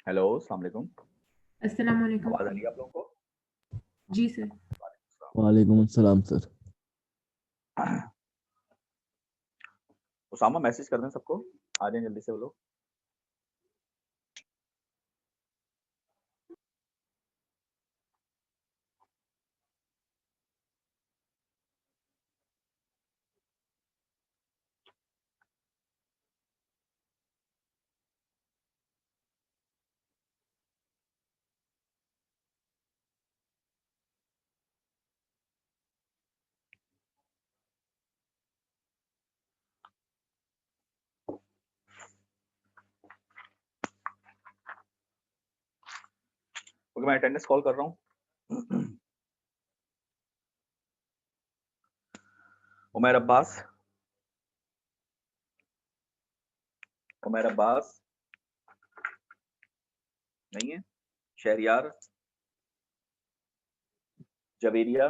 Hello, अस्सलाम वालेकुम। अस्सलाम वालेकुम। आवाज़ आ रही है आप लोगों को? जी सर। वालेकुम अस्सलाम सर। उसामा मैसेज कर दें सबको, आ जाएं जल्दी से वो लोग। ओके, मैं अटेंडेंस कॉल कर रहा हूँ। उमैर अब्बास, उमैर अब्बास नहीं है। Shahryar, Javeria,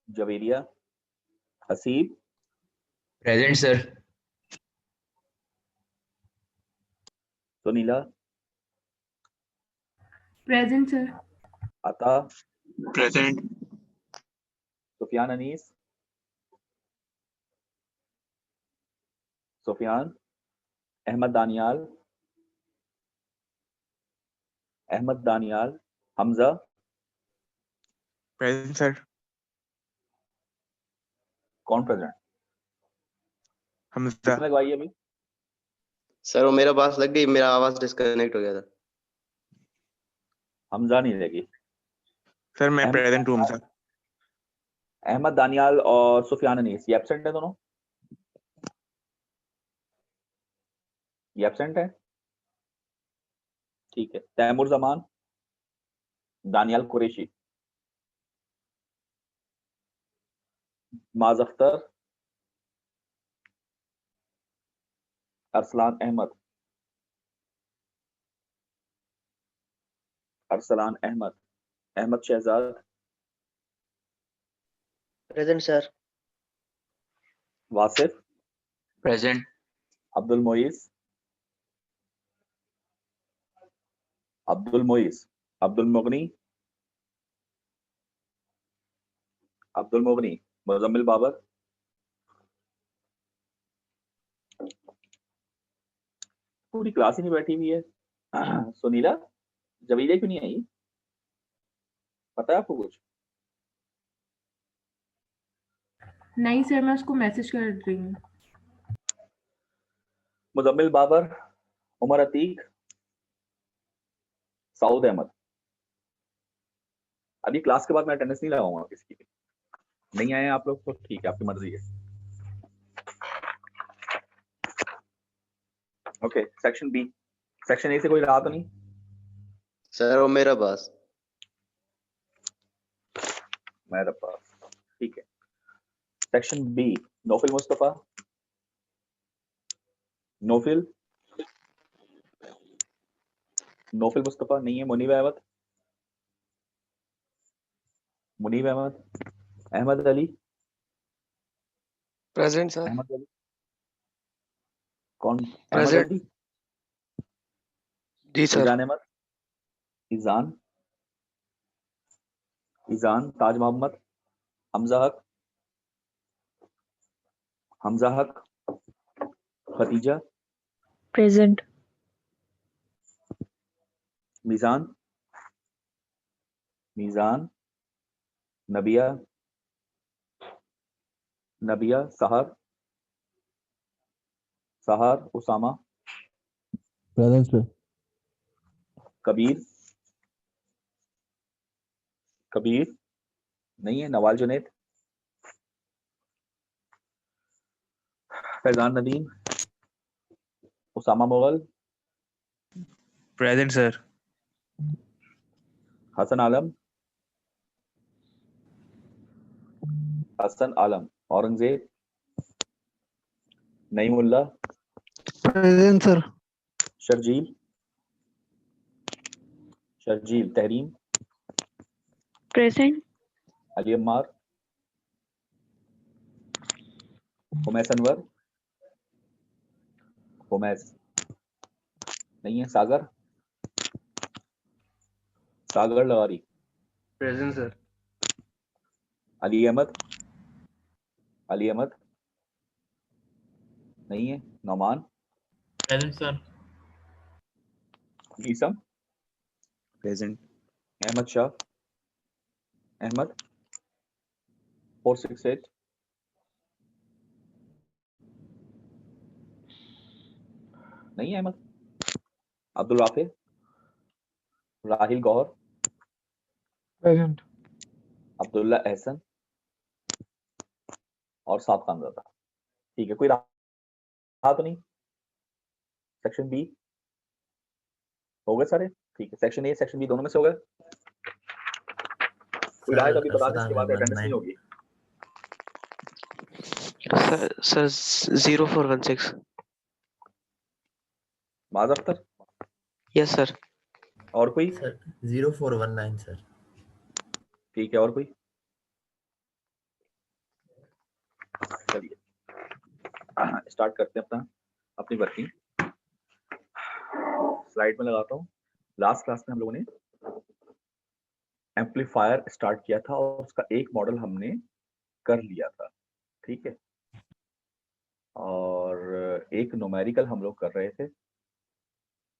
Javeria, Haseeb, present sir. Sunila, present sir. Ata, present. Sufiyan Anees, Sufiyan, Ahmed Daniyal, Ahmed Daniyal, Hamza, present sir. कौन प्रेजेंट? हमजा। किसने लगवाई है अभी? सर वो मेरा बात लग गई, मेरा आवाज डिस्कनेक्ट हो गया था। हमजा नहीं लगी। सर मैं अहमद प्रेजेंट हूँ दानियाल, हमजा। अहमद दानियाल और सुफियान अनीस, ये एब्सेंट है दोनों? ये एब्सेंट है, ठीक है। तैमूर जमान, दानियाल कुरैशी, माज Akhtar, Arsalan Ahmad, Arsalan Ahmad, Ahmad Shahzad, present sir. Wasif, present. Abdul moist, Abdul moist, Abdul मुगनी, Abdul मुगनी, Muzammil Babar, पूरी क्लास ही नहीं बैठी हुई है। सुनीला, जवीरिया क्यों नहीं आई? पता है आपको कुछ? नहीं सर, मैं उसको मैसेज कर रही हूँ। मुजम्मिल बाबर, उमर अतीक, सऊद अहमद। अभी क्लास के बाद मैं अटेंडेंस नहीं लगाऊंगा किसी की। नहीं आए आप लोग तो ठीक है, आपकी मर्जी है। Okay, section B. Section A से कोई रहा तो नहीं? सर वो मेरा बास। मेरा पास, ठीक है। सेक्शन बी, नौफिल मुस्तफा, नौफिल, नौफिल मुस्तफा नहीं है। Munib Ahmed, Munib Ahmed, Ahmed Ali, present sir. अहमद अली, कौन? अहमद प्रेजेंट। अली, जी सर। ईजान अहमद, ईजान, ईजान, ताज मोहम्मद, हमजा हक, हमजा हक, खतीजा, प्रेजेंट। मीजान, मीजान, नबिया, नबिया, सहर, सहर, उसामा, प्रेजेंट सर। कबीर, कबीर नहीं है। Nawal Junaid, Faizan Nadeem, Usama Mughal, present sir. Hassan Alam, Hassan Alam, Aurangzeb, Naimullah, present sir. Sharjeel, Sharjeel, Tehreem, present. Ali Ammar, Humais Anwar, Humais, नहीं है। सागर, सागर लवारी। Present sir. अली अहमद, अली अहमद नहीं है। Nauman, present sir. Isam, present. Ahmed Shah, Ahmed 468, नहीं है अहमद। अब्दुल राफे, राहिल गौहर, प्रेजेंट। अब्दुल्ला एहसन और साफ खानजादा। ठीक है, कोई रहा तो नहीं? सेक्शन बी हो गए सारे? ठीक है, सेक्शन ए सेक्शन बी दोनों में से हो गए। कोई रहा है तो अभी बता दें, इसके बाद अटेंडेंस नहीं होगी। सर 0416। माज अख्तर, यस सर। और कोई? Sir 0419 sir. ठीक है, और कोई? चलिए स्टार्ट करते हैं अपनी वर्किंग। स्लाइड में लगाता हूँ। लास्ट क्लास में हम लोगों ने एम्पलीफायर स्टार्ट किया था और उसका एक मॉडल हमने कर लिया था, ठीक है। और एक न्यूमेरिकल हम लोग कर रहे थे,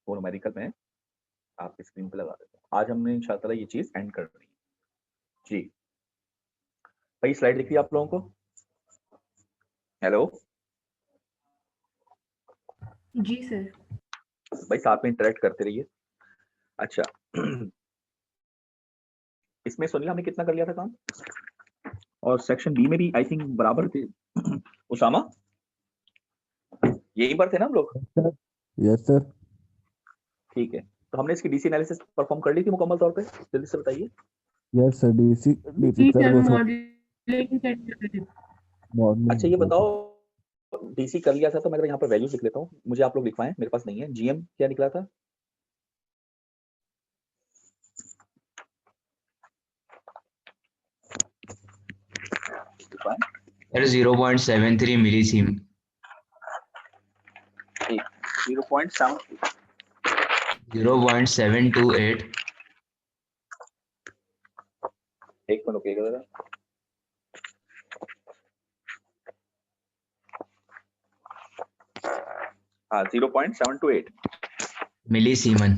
वो न्यूमेरिकल में आपकी स्क्रीन पे लगा देते हैं। आज हमने इंशाल्लाह ये चीज एंड करनी है जी। भाई स्लाइड दिख रही है आप लोगों को? हेलो जी सर। भाई, साथ में इंटरेक्ट करते रहिए। अच्छा इसमें सोनिया हमने कितना कर लिया था काम? और सेक्शन बी में भी आई थिंक बराबर थे। उसामा, यहीं पर थे ना हम लोग? Yes sir. ठीक है, तो हमने इसकी डीसी एनालिसिस परफॉर्म कर ली थी मुकम्मल तौर पे? जल्दी से बताइए। Yes sir. डीसी जी सर सर, वो मॉडलिंग सेट कर रहे थे। अच्छा ये बताओ, डीसी कर लिया था तो मैं यहाँ पर वैल्यूज लिख लेता हूँ, मुझे आप लोग लिखवाएं, मेरे पास नहीं है। जीएम क्या निकला था? सर 0.73 मिलीसीम। 0.7 0.728। एक मिनट रुकिएगा जरा। हाँ 0.728 मिलीसीमन।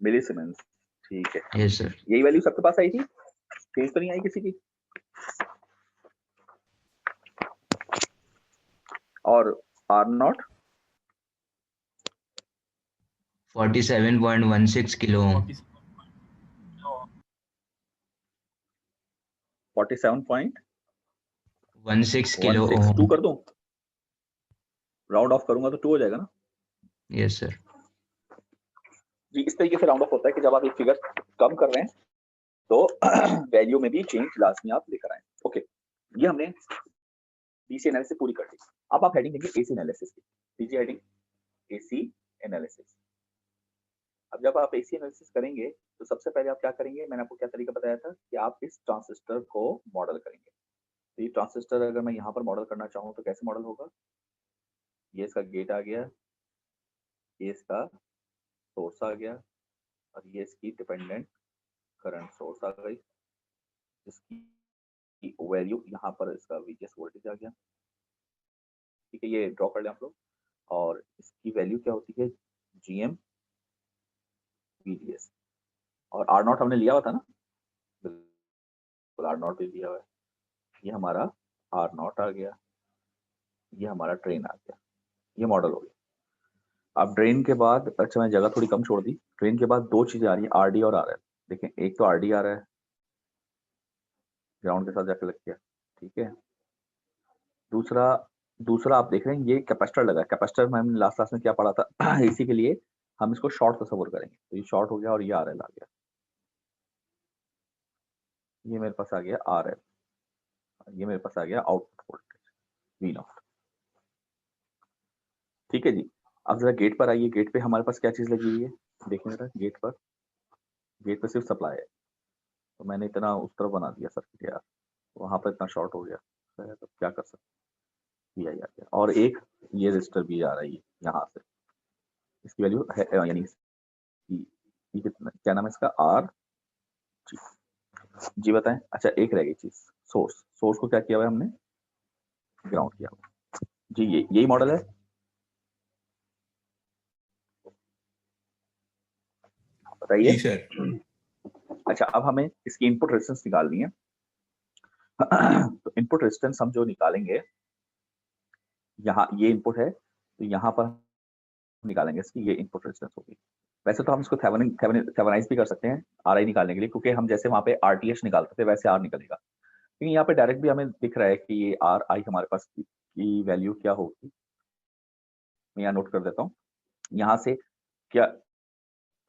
मिलीसीमेंस, ठीक है। Yes sir. यही वैल्यू सबके पास आई थी? चेंज तो नहीं आई किसी की? और R naught 47.16 kilo ohm. 47.16 kilo ohm. 2 कर दूं? राउंड ऑफ करूंगा तो 2 हो जाएगा ना? Yes sir. जी, इस तरीके से राउंड ऑफ होता है कि जब आप एक फिगर कम कर रहे हैं तो वैल्यू में भी चेंज लाजमी आप लेकर आए। ओके, ये हमने डीसी एनालिसिस पूरी कर दी। अब आप हेडिंग देंगे एसी एनालिसिस की। दीजिए हेडिंग एसी एनालिसिस। अब जब आप एसी एनालिसिस करेंगे तो सबसे पहले आप क्या करेंगे, मैंने आपको क्या तरीका बताया था कि आप इस ट्रांजिस्टर को मॉडल करेंगे। तो ये ट्रांजिस्टर अगर मैं यहाँ पर मॉडल करना चाहूँ तो कैसे मॉडल होगा? ये इसका गेट आ गया, ये इसका सोर्स आ गया और ये इसकी डिपेंडेंट करंट सोर्स आ गई, जिसकी वैल्यू यहाँ पर इसका वीजीएस वोल्टेज आ गया। ठीक है, ये ड्रॉ कर लें आप लोग। और इसकी वैल्यू क्या होती है? GM VGS. और आर नॉट हमने लिया हुआ था ना, बिल्कुल आर नॉट भी लिया हुआ है। ये हमारा आर नॉट आ गया, ये हमारा ड्रेन आ गया, ये मॉडल हो गया। अब ड्रेन के बाद, अच्छा मैंने जगह थोड़ी कम छोड़ दी, ड्रेन के बाद दो चीजें आ रही है, आरडी और आरएल। देखें, एक तो आरडी आ रहा है, ग्राउंड के साथ जाकर लग गया, ठीक है। दूसरा दूसरा आप देख रहे हैं ये कैपेसिटर लगा है। कैपेसिटर में हमने लास्ट क्लास में क्या पढ़ा था? इसी के लिए हम इसको शॉर्ट तस्वुर करेंगे। तो ये शॉर्ट हो गया और ये आरएल आ गया, ये मेरे पास आ गया आरएल, ये मेरे पास आ गया आउटपुट वोल्टेज वी नॉट। ठीक है जी। अब जरा गेट पर आइए। गेट पे हमारे पास क्या चीज लगी हुई है? देखिए जरा, गेट पर सिर्फ सप्लाई है। तो मैंने इतना उस तरफ बना दिया सर्किट यार, वहां पर इतना शॉर्ट हो गया, तो क्या कर सकते, भी आ गया। और एक ये रजिस्टर भी आ रही है यहाँ से, इसकी वैल्यू है यानी ये कितना, क्या नाम है इसका, आर जी। जी बताएं। अच्छा एक रह गई चीज, सोर्स। सोर्स को क्या किया हुआ है हमने, ग्राउंड किया हुआ। जी ये यही मॉडल है। बताइए। जी सर। अच्छा अब हमें इसकी इनपुट रेजिस्टेंस निकालनी है। तो इनपुट रेजिस्टेंस हम जो निकालेंगे, यहाँ ये इनपुट है तो यहाँ पर निकालेंगे इसकी ये इनपुट रेजिस्टेंस होगी। वैसे तो हम इसको थेवेनाइज भी कर सकते हैं आर आई निकालने के लिए, क्योंकि हम जैसे वहाँ पे आर टी एच निकालते थे वैसे आर निकलेगा। लेकिन यहाँ पे डायरेक्ट भी हमें दिख रहा है कि ये आर आई हमारे पास की वैल्यू क्या होगी। मैं यहाँ नोट कर देता हूँ। यहाँ से क्या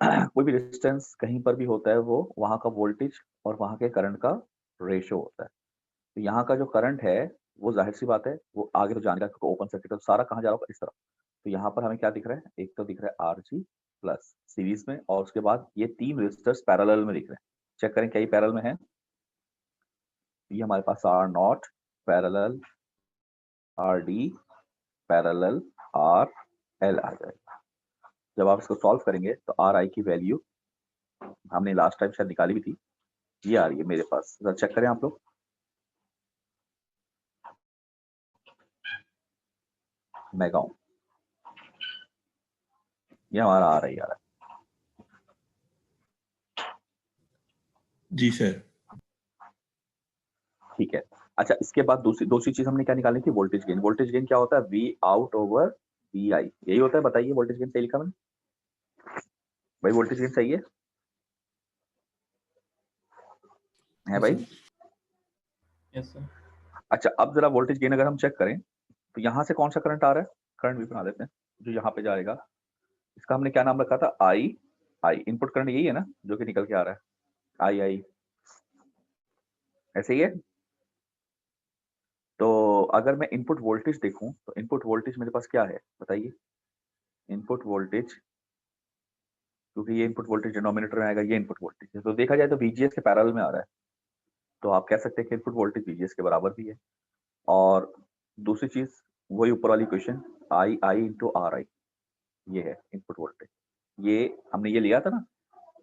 कोई भी रेजिस्टेंस कहीं पर भी होता है वो वहाँ का वोल्टेज और वहाँ के करंट का रेशियो होता है। तो यहाँ का जो करंट है वो जाहिर सी बात है वो आगे तो जानेगा, क्योंकि ओपन सर्किट तो सारा कहाँ जा रहा होगा, इस तरफ। तो यहाँ पर हमें क्या दिख रहा है, एक तो दिख रहा है आर जी प्लस सीरीज में, और उसके बाद ये 3 रेजिस्टर्स पैरेलल में दिख रहे हैं। चेक करें क्या ये पैरेलल में है। ये हमारे पास r naught parallel R D parallel are l आ जाएगा। जब आप इसको सॉल्व करेंगे तो आर आई की वैल्यू हमने लास्ट टाइम शायद निकाली भी थी, ये आ रही है मेरे पास। जरा चेक करें आप लोग। मैं गाऊं, ये हमारा आ रहा है। जी सर। ठीक है। अच्छा इसके बाद दूसरी चीज हमने क्या निकालनी थी, वोल्टेज गेन। वोल्टेज गेन क्या होता है, वी आउट ओवर वी आई, यही होता है। बताइए वोल्टेज गेन सही लिखा मैंने भाई, वोल्टेज गेन सही है भाई। Yes sir. अच्छा अब जरा वोल्टेज गेन अगर हम चेक करें तो यहाँ से कौन सा करंट आ रहा है, करंट भी बना देते हैं जो यहाँ पे जाएगा। इसका हमने क्या नाम रखा था, आई आई। इनपुट करंट यही है ना जो कि निकल के आ रहा है, आई आई, ऐसे ही है। तो अगर मैं इनपुट वोल्टेज देखूं तो इनपुट वोल्टेज मेरे पास क्या है बताइए। इनपुट वोल्टेज, क्योंकि ये इनपुट वोल्टेज डिनोमिनेटर में आएगा, ये इनपुट वोल्टेज है, तो देखा जाए तो VGS के पैरेलल में आ रहा है। तो आप कह सकते हैं कि इनपुट वोल्टेज VGS के बराबर भी है। और दूसरी चीज वही ऊपर वाली question, I I into are I, ये है इनपुट वोल्टेज। ये हमने ये लिया था ना,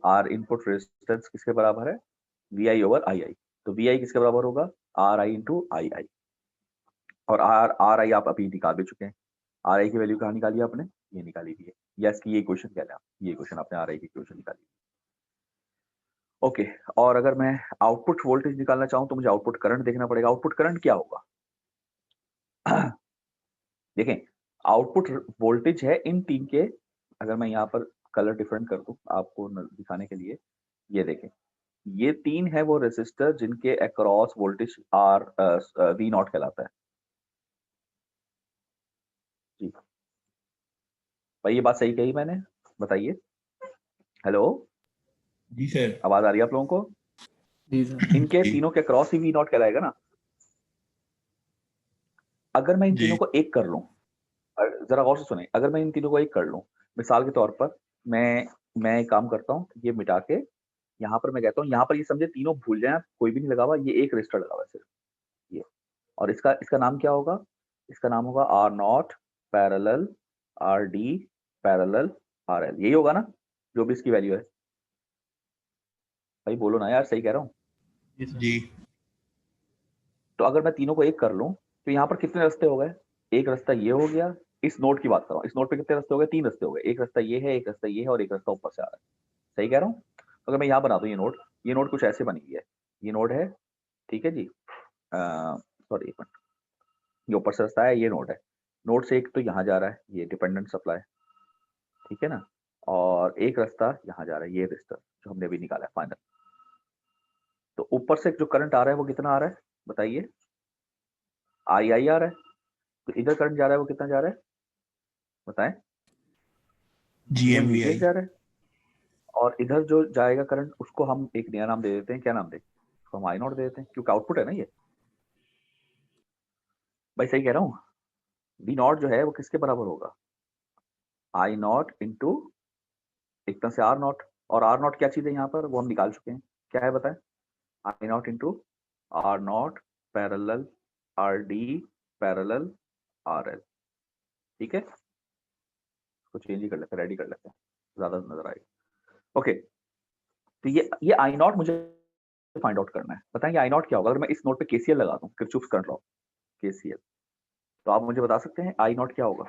आर इनपुट रेजिस्टेंस किसके बराबर है, VI ओवर आई आई। तो VI किसके बराबर होगा, आर आई इंटू आई आई। और आर आई आप अभी निकाल भी चुके हैं। आर आई की वैल्यू कहाँ निकाली आपने, ये निकाली भी है। यस की ये क्वेश्चन कह रहे हैं आप, ये क्वेश्चन आपने आर आई की क्वेश्चन निकाली। ओके और अगर मैं आउटपुट वोल्टेज निकालना चाहूँ तो मुझे आउटपुट करंट देखना पड़ेगा। आउटपुट करंट क्या होगा, देखें आउटपुट वोल्टेज है इन तीन के। अगर मैं यहाँ पर कलर डिफरेंट कर दूं आपको दिखाने के लिए, ये देखें ये तीन है वो रेसिस्टर जिनके across voltage are V naught कहलाता है। जी भाई ये बात सही कही मैंने, बताइए। हेलो, जी सर। आवाज आ रही है आप लोगों को। जी सर। इनके जी। तीनों के अक्रॉस ही वी नॉट कहलाएगा ना। अगर मैं इन जी। तीनों को एक कर लूं, जरा गौर से सुने, अगर मैं इन तीनों को एक कर लूं, मिसाल के तौर पर मैं एक काम करता हूँ, ये मिटा के यहाँ पर मैं कहता हूँ, यहाँ पर ये समझे तीनों भूल जाए, कोई भी नहीं लगा हुआ, ये एक रजिस्टर लगा हुआ है सिर्फ ये। और इसका इसका नाम क्या होगा, इसका नाम होगा R naught parallel R D parallel are L, यही होगा ना जो भी इसकी वैल्यू है। भाई बोलो ना यार, सही कह रहा हूँ। जी। तो अगर मैं तीनों को एक कर लूं तो यहाँ पर कितने रास्ते हो गए, एक रास्ता ये हो गया। इस नोड की बात कर रहा हूँ, इस नोड पे कितने रास्ते हो गए, 3 रास्ते हो गए। एक रास्ता ये है, एक रास्ता ये है, और एक रास्ता ऊपर से आ रहा है। सही कह रहा हूँ। तो अगर मैं यहाँ बना दूं ये नोड कुछ ऐसे बनी हुई है, ये नोड है, ठीक है जी। सॉरी एक मिनट, ये ऊपर से रास्ता है, ये नोड है। नोड से एक तो यहाँ जा रहा है, ये डिपेंडेंट सप्लाई, ठीक है ना। और एक रास्ता यहाँ जा रहा है, ये रजिस्टर जो हमने अभी निकाला है फाइनल। तो ऊपर से जो करंट आ रहा है वो कितना आ रहा है बताइए, आई आई आ रहा है। तो इधर करंट जा रहा है वो कितना जा रहा है बताएं, GMVI। जा रहा है। और इधर जो जाएगा करंट उसको हम एक नया नाम दे देते हैं, क्या नाम दें, उसको हम आई नॉट दे देते हैं, क्योंकि आउटपुट है ना ये। भाई सही कह रहा हूँ। वी नॉट जो है वो किसके बराबर होगा, आई नॉट इंटू एक तरह से आर नॉट। और आर नॉट क्या चीज है यहाँ पर, वो हम निकाल चुके हैं, क्या है बताएं, i naught into are naught parallel R D parallel are l, ठीक है। तो चेंज ही कर लेते हैं, रेडी कर लेते हैं, ज्यादा नजर आएगा। ओके, तो ये आई नॉट मुझे फाइंड आउट करना है। बताएं आई नॉट क्या होगा अगर मैं इस नोट पे केसीएल लगा दूं, किरचॉफ्स करंट लॉ केसीएल, तो आप मुझे बता सकते हैं आई नॉट क्या होगा?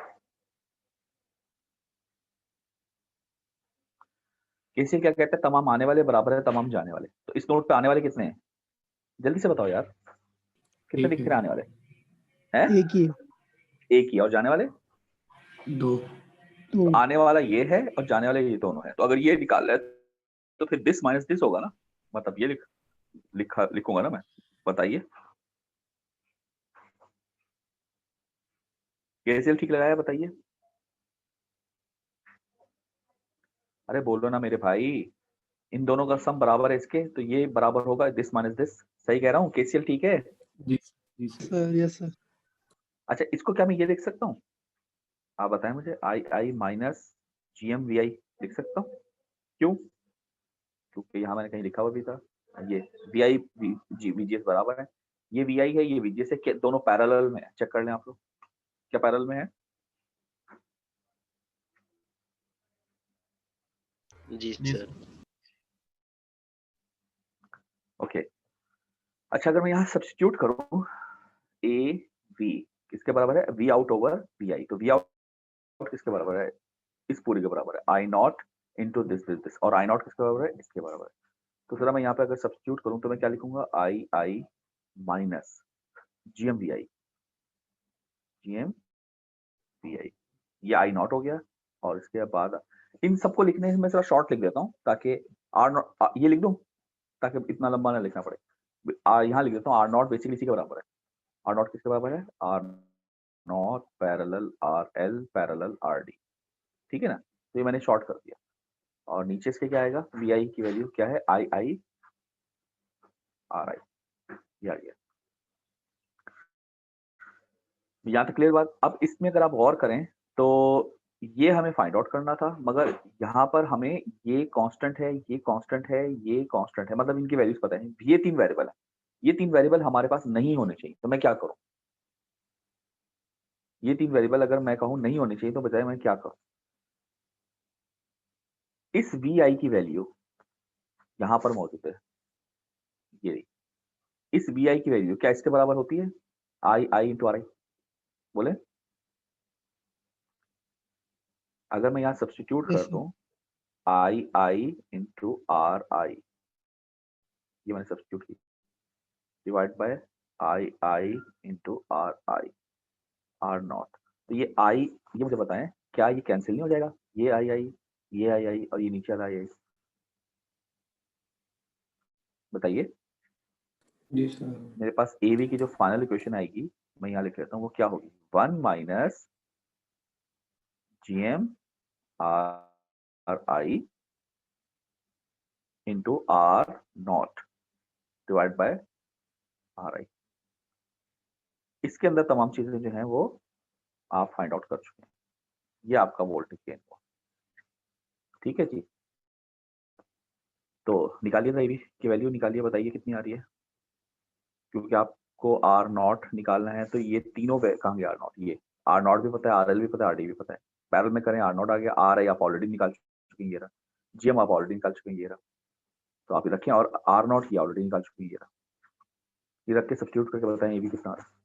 केसीएल क्या कहता है? तमाम आने वाले बराबर है तमाम जाने वाले। तो इस नोट पे आने वाले कितने हैं? जल्दी से बताओ यार, कितने एक दिख है। रहे हैं आने वाले? हैं? एक ही है, एक ही। और जाने वाले? दो। तो दो। आने वाला ये है और जाने वाले ये दोनों है। तो अगर ये निकाल है तो फिर दिस माइनस दिस होगा ना, मतलब ये लिखूंगा ना मैं। बताइए, केसीएल ठीक लगाया? बताइए, अरे बोलो ना मेरे भाई। इन दोनों का सम बराबर है इसके, तो ये बराबर होगा दिस माइनस दिस। सही कह रहा हूँ? केसीएल ठीक है? जी जी सर। Sir yes sir. अच्छा, इसको क्या मैं ये देख सकता हूँ? आप बताएं मुझे, आई आई माइनस जीएम वी आई लिख सकता हूँ? क्यों? क्योंकि यहाँ मैंने कहीं लिखा हुआ भी था, ये वी आई जी वीजीएस बराबर है, ये वी आई है ये वीजीएस है, दोनों पैरेलल में है। चेक कर लें आप लोग, क्या पैरेलल में है? जी जी सर। ओके, अच्छा अगर मैं यहाँ सब्स्टिट्यूट करूँ ए वी किसके बराबर है? वी आउट ओवर वी आई। तो वी आउट किसके बराबर है? इस पूरे के बराबर है, आई नॉट इंटू दिस। और आई नॉट किसके बराबर है? इसके बराबर है। तो जरा मैं यहाँ पे अगर सब्स्टिट्यूट करूँ तो मैं क्या लिखूंगा? I i minus gm v i, gm v i, ये आई नॉट हो गया। और इसके बाद इन सबको लिखने में जरा शॉर्ट लिख देता हूँ ताकि आर नॉट ये लिख दूं ताकि इतना लंबा ना लिखना पड़े। यहाँ लिख देता हूँ आर नॉट बेसिकली इसी के बराबर है। आर नॉट किसके बराबर है? R naught parallel are L parallel are D. ठीक है ना? तो ये मैंने शॉर्ट कर दिया। और नीचे इसके क्या आएगा? वी आई की वैल्यू क्या है? आई आई आर आई, ये आ गया। यहाँ तक क्लियर बात? अब इसमें अगर आप गौर करें तो ये हमें फाइंड आउट करना था, मगर यहाँ पर हमें ये कांस्टेंट है, ये कांस्टेंट है, ये कांस्टेंट है, मतलब इनकी वैल्यूज पता है। ये तीन वेरिएबल है, ये तीन वेरिएबल हमारे पास नहीं होने चाहिए। तो मैं क्या करूं? ये तीन वेरिएबल अगर मैं कहूं नहीं होने चाहिए तो बजाय मैं क्या करूं? इस वी आई की वैल्यू यहाँ पर मौजूद है, ये इस वी आई की वैल्यू क्या इसके बराबर होती है? आई आई इंटू आर आई। बोले, अगर मैं यहाँ सब्सटीट्यूट यस कर सर। दूं आई आई इंटू आर आई, ये मैंने सब्सटीट्यूट की, divide by I I into are i r not. तो ये आई, ये मुझे बताएं क्या ये कैंसिल नहीं हो जाएगा? ये आई आई, ये आई आई और ये नीचे वाला आई आई। बताइए, जी सर। मेरे पास ए बी की जो फाइनल इक्वेशन आएगी मैं यहाँ लिख लेता हूँ, वो क्या होगी? 1 minus G M R I into are naught divide by R I. इसके अंदर तमाम चीजें जो हैं वो आप फाइंड आउट कर चुके हैं। ये आपका वोल्टेज गेन हुआ। ठीक है जी, तो निकालिए ए बी की वैल्यू निकालिए, बताइए कितनी आ रही है? क्योंकि आपको आर नॉट निकालना है, तो ये तीनों कहाँ गया? आर नॉट, ये आर नॉट भी पता है, आर एल भी पता है, आर डी भी पता है। पैरेलल में करें, आर नॉट आ गया, आर आई आप ऑलरेडी निकाल चुके हैं, ये रहा। जीएम आप ऑलरेडी निकाल चुके हैं, ये रहा। तो आप ये रखें, और आर नॉट ही ऑलरेडी निकाल चुके हैं, ये रहा। ये रख के सब्स्टिट्यूट करके बताएं ए बी कितना आ रहा है।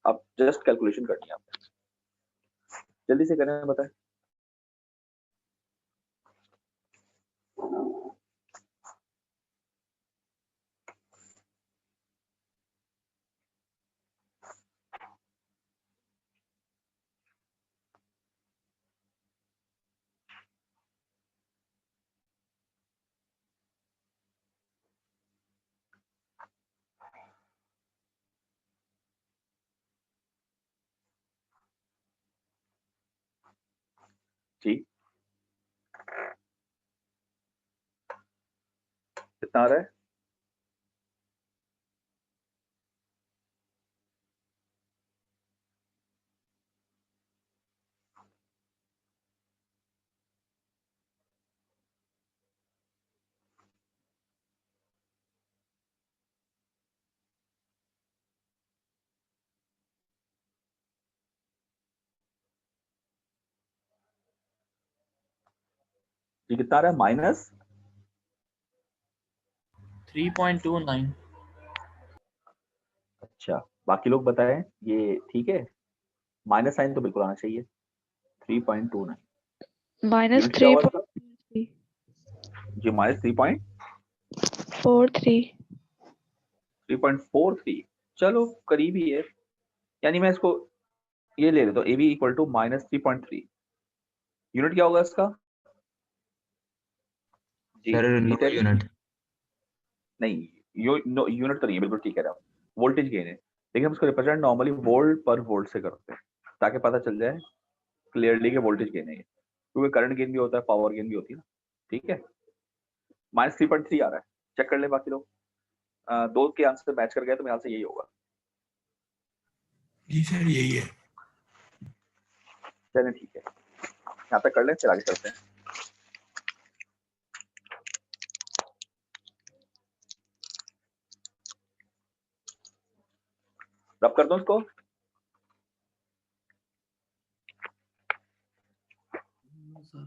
अब जस्ट कैलकुलेशन करनी है आपने, जल्दी से करें, बताएं। जी, कितना आ रहा है? जी कितना आ रहा है माइनस 3.29। अच्छा बाकी लोग बताएं ये ठीक है माइनस साइन तो बिल्कुल आना चाहिए 3.29 माइनस यूनिट क्या हुआ इसका 3.43। जी माइनस 3.43 चलो करीब ही है यानी मैं इसको ये ले लेता हूँ A B equal to minus 3.3 unit क्या होगा इसका जी सर नो नीट है यूनिट। नहीं यूनिट तो नहीं है बिल्कुल ठीक है आप वोल्टेज गेन है लेकिन हम इसको रिप्रेजेंट नॉर्मली वोल्ट पर वोल्ट से करते हैं ताकि पता चल जाए क्लियरली कि वोल्टेज गेन है ये क्योंकि करंट गेन भी होता है पावर गेन भी होती है ना ठीक है माइनस 3.3 आ रहा है चेक कर ले बाकी लोग दो के आंसर मैच कर गए तो मेरे ख्याल से यही होगा जी सर यही है। चलें ठीक है यहाँ तक कर लें फिर आगे चलते हैं रब कर दो इसको नो सर।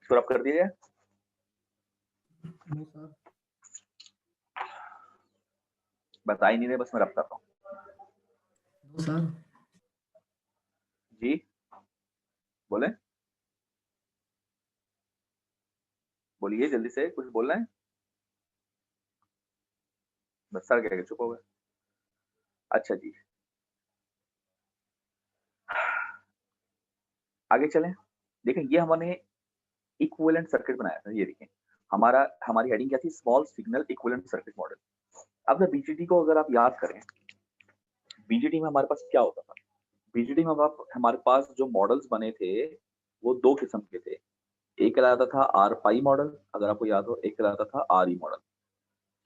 इसको रब कर दीजिए नो सर। बता ही नहीं रहे बस मैं रब कर रहा हूँ नो सर। जी बोले बोलिए जल्दी से कुछ बोलना है बस सर कह के चुप हो गए अच्छा जी आगे चलें देखें ये हमने इक्विवेलेंट सर्किट बनाया था ये देखें हमारी हेडिंग क्या थी small signal equivalent circuit model अब बीजीटी को अगर आप याद करें बीजीटी में हमारे पास क्या होता था बीजीटी में हमारे पास जो मॉडल्स बने थे वो दो किस्म के थे एक कहलाता था आर पाई मॉडल अगर आपको याद हो एक कहलाता था आर ई मॉडल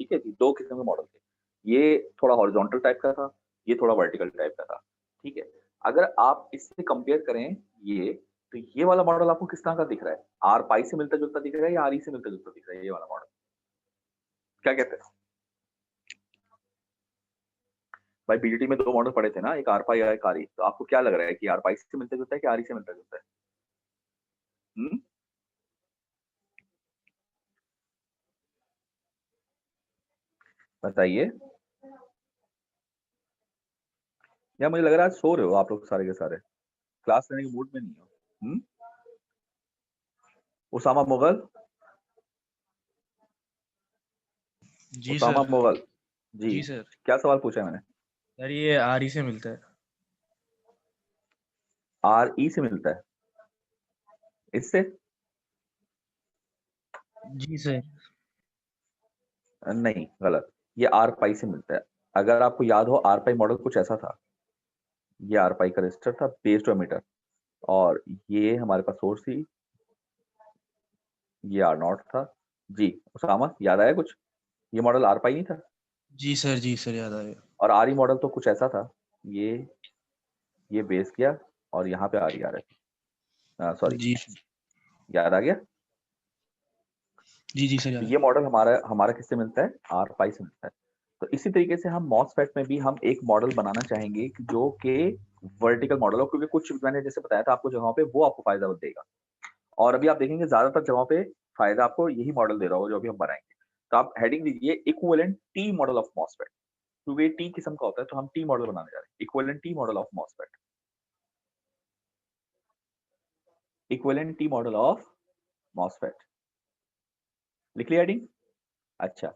ठीक है जी दो किस्म के मॉडल थे ये थोड़ा हॉरिजॉन्टल टाइप का था ये थोड़ा वर्टिकल टाइप का था ठीक है अगर आप इससे कंपेयर करें ये तो ये वाला मॉडल आपको किस तरह का दिख रहा है आर पाई से मिलता जुलता दिख रहा है या आर ई से मिलता जुलता दिख रहा है ये वाला मॉडल क्या कहते हैं भाई बीजीटी में दो मॉडल पड़े थे ना एक आर पाई और एक आर ई तो आपको क्या लग रहा है कि आर पाई से मिलता जुलता है कि आर ई से मिलता जुलता है बताइए या मुझे लग रहा है आज सो रहे हो आप लोग सारे के सारे क्लास लेने के मूड में नहीं हो उसामा मुगल जी उसामा सर। मुगल जी जी सर। क्या सवाल पूछा है मैंने सर ये आर ई से मिलता है। आर ई से मिलता है इससे जी सर। नहीं गलत ये आर पाई से मिलता है अगर आपको याद हो आर पाई मॉडल कुछ ऐसा था ये आर पाई का रजिस्टर था बेस टू एमीटर और ये हमारे पास सोर्स थी ये आर नॉट था जी उसामा याद आया कुछ ये मॉडल आर पाई नहीं था जी सर याद आ गया। और आर ई मॉडल तो कुछ ऐसा था ये बेस किया और यहाँ पे आर ई आ रहा है सॉरी जी याद आ गया जी सर याद ये मॉडल हमारा किससे मिलता है आर पाई से मिलता है तो इसी तरीके से हम मॉसफेट में भी हम एक मॉडल बनाना चाहेंगे जो कि वर्टिकल मॉडल हो क्योंकि कुछ मैंने जैसे बताया था आपको जगहों पे वो आपको फायदा देगा और अभी आप देखेंगे ज्यादातर जगहों पे फायदा आपको यही मॉडल दे रहा होगा जो अभी हम बनाएंगे तो आप हेडिंग दीजिए equivalent T model of MOSFET क्योंकि टी किस्म का होता है तो हम टी मॉडल बनाने जा रहे हैं equivalent T model of MOSFET equivalent T model of MOSFET लिख लिया हेडिंग अच्छा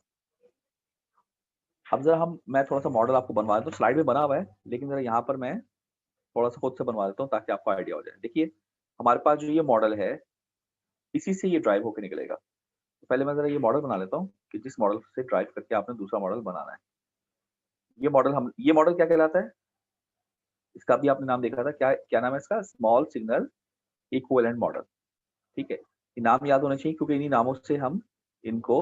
अब जरा मैं थोड़ा सा मॉडल आपको बनवा देता हूँ स्लाइड में बना हुआ है लेकिन जरा यहाँ पर मैं थोड़ा सा खुद से बनवा देता हूँ ताकि आपको आइडिया हो जाए देखिए हमारे पास जो ये मॉडल है इसी से ये ड्राइव होकर निकलेगा तो पहले मैं जरा ये मॉडल बना लेता हूँ कि जिस मॉडल से ड्राइव करके आपने दूसरा मॉडल बनाना है ये मॉडल क्या कहलाता है इसका भी आपने नाम देखा था क्या क्या नाम है इसका स्मॉल सिग्नल इक्विवेलेंट मॉडल ठीक है ये नाम याद होना चाहिए क्योंकि इन्हीं नामों से हम इनको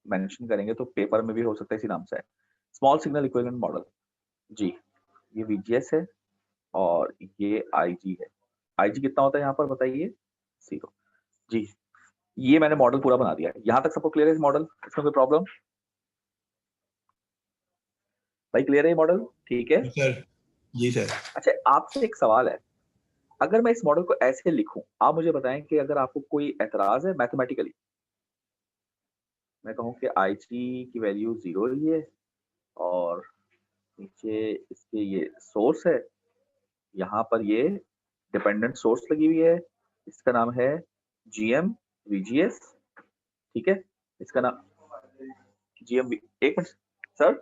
मेंशन करेंगे तो पेपर में भी हो सकता है इसी नाम से स्मॉल सिग्नल इक्विवेलेंट मॉडल जी ये VGS है और ये IG है IG कितना होता है यहाँ पर बताइए 0 जी ये मैंने मॉडल पूरा बना दिया है यहाँ तक सबको क्लियर है इस मॉडल इसमें कोई प्रॉब्लम भाई क्लियर है ये मॉडल ठीक है सर जी सर अच्छा आपसे एक सवाल है अगर मैं इस मॉडल को ऐसे लिखूं, आप मुझे बताएं कि अगर आपको कोई एतराज है मैथमेटिकली, मैं कहूं कि IG की वैल्यू 0 ही है और नीचे इसके ये सोर्स है, यहाँ पर ये डिपेंडेंट सोर्स लगी हुई है, इसका नाम है GM VGS, ठीक है, इसका नाम GM, एक मिनट सर,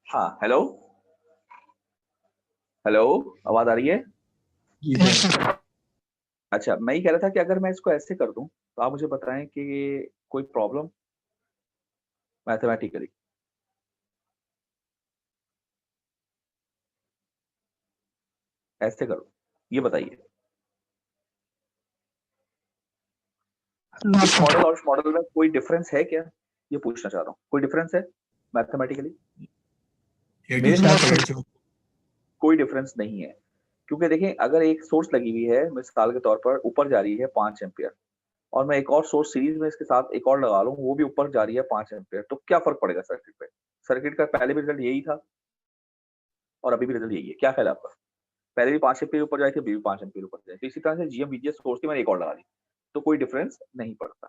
हाँ हेलो हेलो, आवाज आ रही है? जी यस सर। सर। अच्छा, मैं ये कह रहा था कि अगर मैं इसको ऐसे कर दूं तो आप मुझे बताएं कि कोई प्रॉब्लम मैथमेटिकली? ऐसे करो, ये बताइए। नो इस सर। मॉडल और इस मॉडल में कोई डिफरेंस है क्या? ये पूछना चाह रहा हूँ, कोई डिफरेंस है मैथमेटिकली? इट मेरे इज हिसाब नॉट से कोई डिफरेंस नहीं है, क्योंकि देखिए अगर एक सोर्स लगी हुई है मिसाल के तौर पर ऊपर जा रही है 5 एम्पियर और मैं एक और सोर्स सीरीज में इसके साथ एक और लगा लूं, वो भी ऊपर जा रही है 5 एम्पियर, तो क्या फर्क पड़ेगा सर्किट पे? सर्किट का पहले भी रिजल्ट यही था और अभी भी रिजल्ट यही है, क्या ख्याल है आपका? पहले भी 5 एम्पियर ऊपर जाए थे, अभी भी 5 एम्पियर ऊपर जाए, तो इसी तरह से GM VGS सोर्स की मैंने एक और लगा दी, तो कोई डिफरेंस नहीं पड़ता।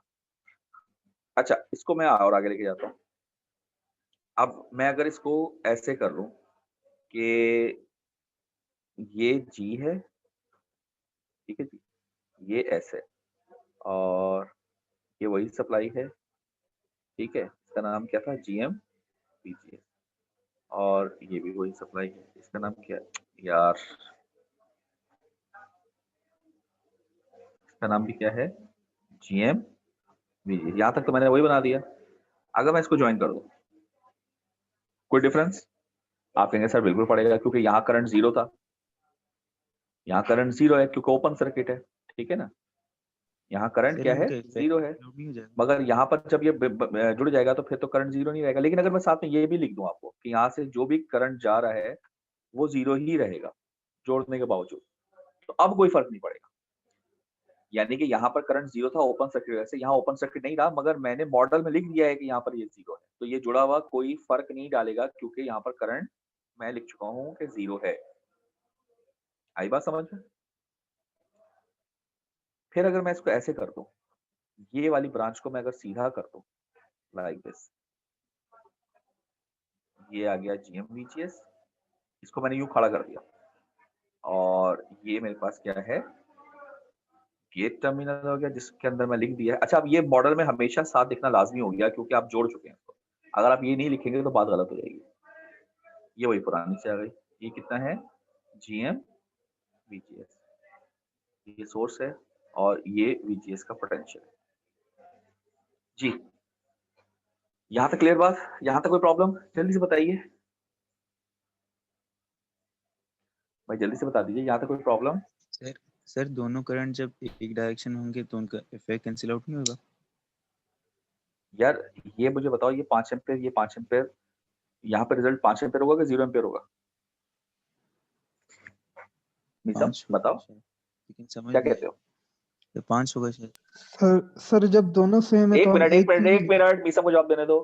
अच्छा, इसको मैं और आगे लेके जाता हूँ। अब मैं अगर इसको ऐसे कर लूं कि ये G है, ठीक है जी, ये S है और ये वही सप्लाई है, ठीक है, इसका नाम क्या था? GM VGS, और ये भी वही सप्लाई है, इसका नाम क्या है यार? इसका नाम भी क्या है? GM VGS। यहाँ तक तो मैंने वही बना दिया। अगर मैं इसको ज्वाइन कर दूं, कोई डिफरेंस? आप कहेंगे सर बिल्कुल पड़ेगा, क्योंकि यहाँ करंट 0 था, यहाँ करंट 0 है क्योंकि ओपन सर्किट है, ठीक है ना, यहाँ करंट सर क्या है? इनका इफेक्ट 0 है। नहीं हो जाएगा? मगर यहाँ पर जब ये जुड़ जाएगा तो फिर तो करंट 0 नहीं रहेगा। लेकिन अगर मैं साथ में ये भी लिख दूं आपको कि यहाँ से जो भी करंट जा रहा है वो 0 ही रहेगा जोड़ने के बावजूद, तो अब कोई फर्क नहीं पड़ेगा। यानी कि यहाँ पर करंट 0 था ओपन सर्किट वजह से, यहाँ ओपन सर्किट नहीं रहा, मगर मैंने मॉडल में लिख दिया है कि यहाँ पर ये 0 है, तो ये जुड़ा हुआ कोई फर्क नहीं डालेगा, क्योंकि यहाँ पर करंट मैं लिख चुका हूँ कि 0 है। आई बात समझ में? फिर अगर मैं इसको ऐसे कर दूं, ये वाली ब्रांच को मैं अगर सीधा कर दूं लाइक दिस, ये आ गया GM VGS, इसको मैंने यूं खड़ा कर दिया और ये मेरे पास क्या है? गेट टर्मिनल हो गया, जिसके अंदर मैं लिख दिया है। अच्छा, अब ये मॉडल में हमेशा साथ लिखना लाजमी हो गया क्योंकि आप जोड़ चुके हैं इसको। अगर आप ये नहीं लिखेंगे तो बात गलत हो जाएगी। ये वही पुरानी से आ गई। ये कितना है? GM VGS, ये सोर्स है और ये VGS का पोटेंशियल है जी। यहाँ तक क्लियर बात? यहाँ तक कोई प्रॉब्लम? जल्दी से बताइए भाई, जल्दी से बता दीजिए, यहाँ तक कोई प्रॉब्लम? सर सर दोनों करंट जब एक डायरेक्शन में होंगे तो उनका इफेक्ट कैंसिल आउट नहीं होगा? यार ये मुझे बताओ, ये 5 एम्पियर, ये 5 एम्पियर, यहाँ पे रिजल्ट 5 एम्पियर होगा कि 0 एम्पियर होगा? निसम 5 होगा बताओ, शायद, लेकिन समझ क्या नहीं कहते हो? आया। 5 होगा शायद। सर जब दोनों सेम है एक तो हम मिनट एक चीज मीसम को जवाब देने दो।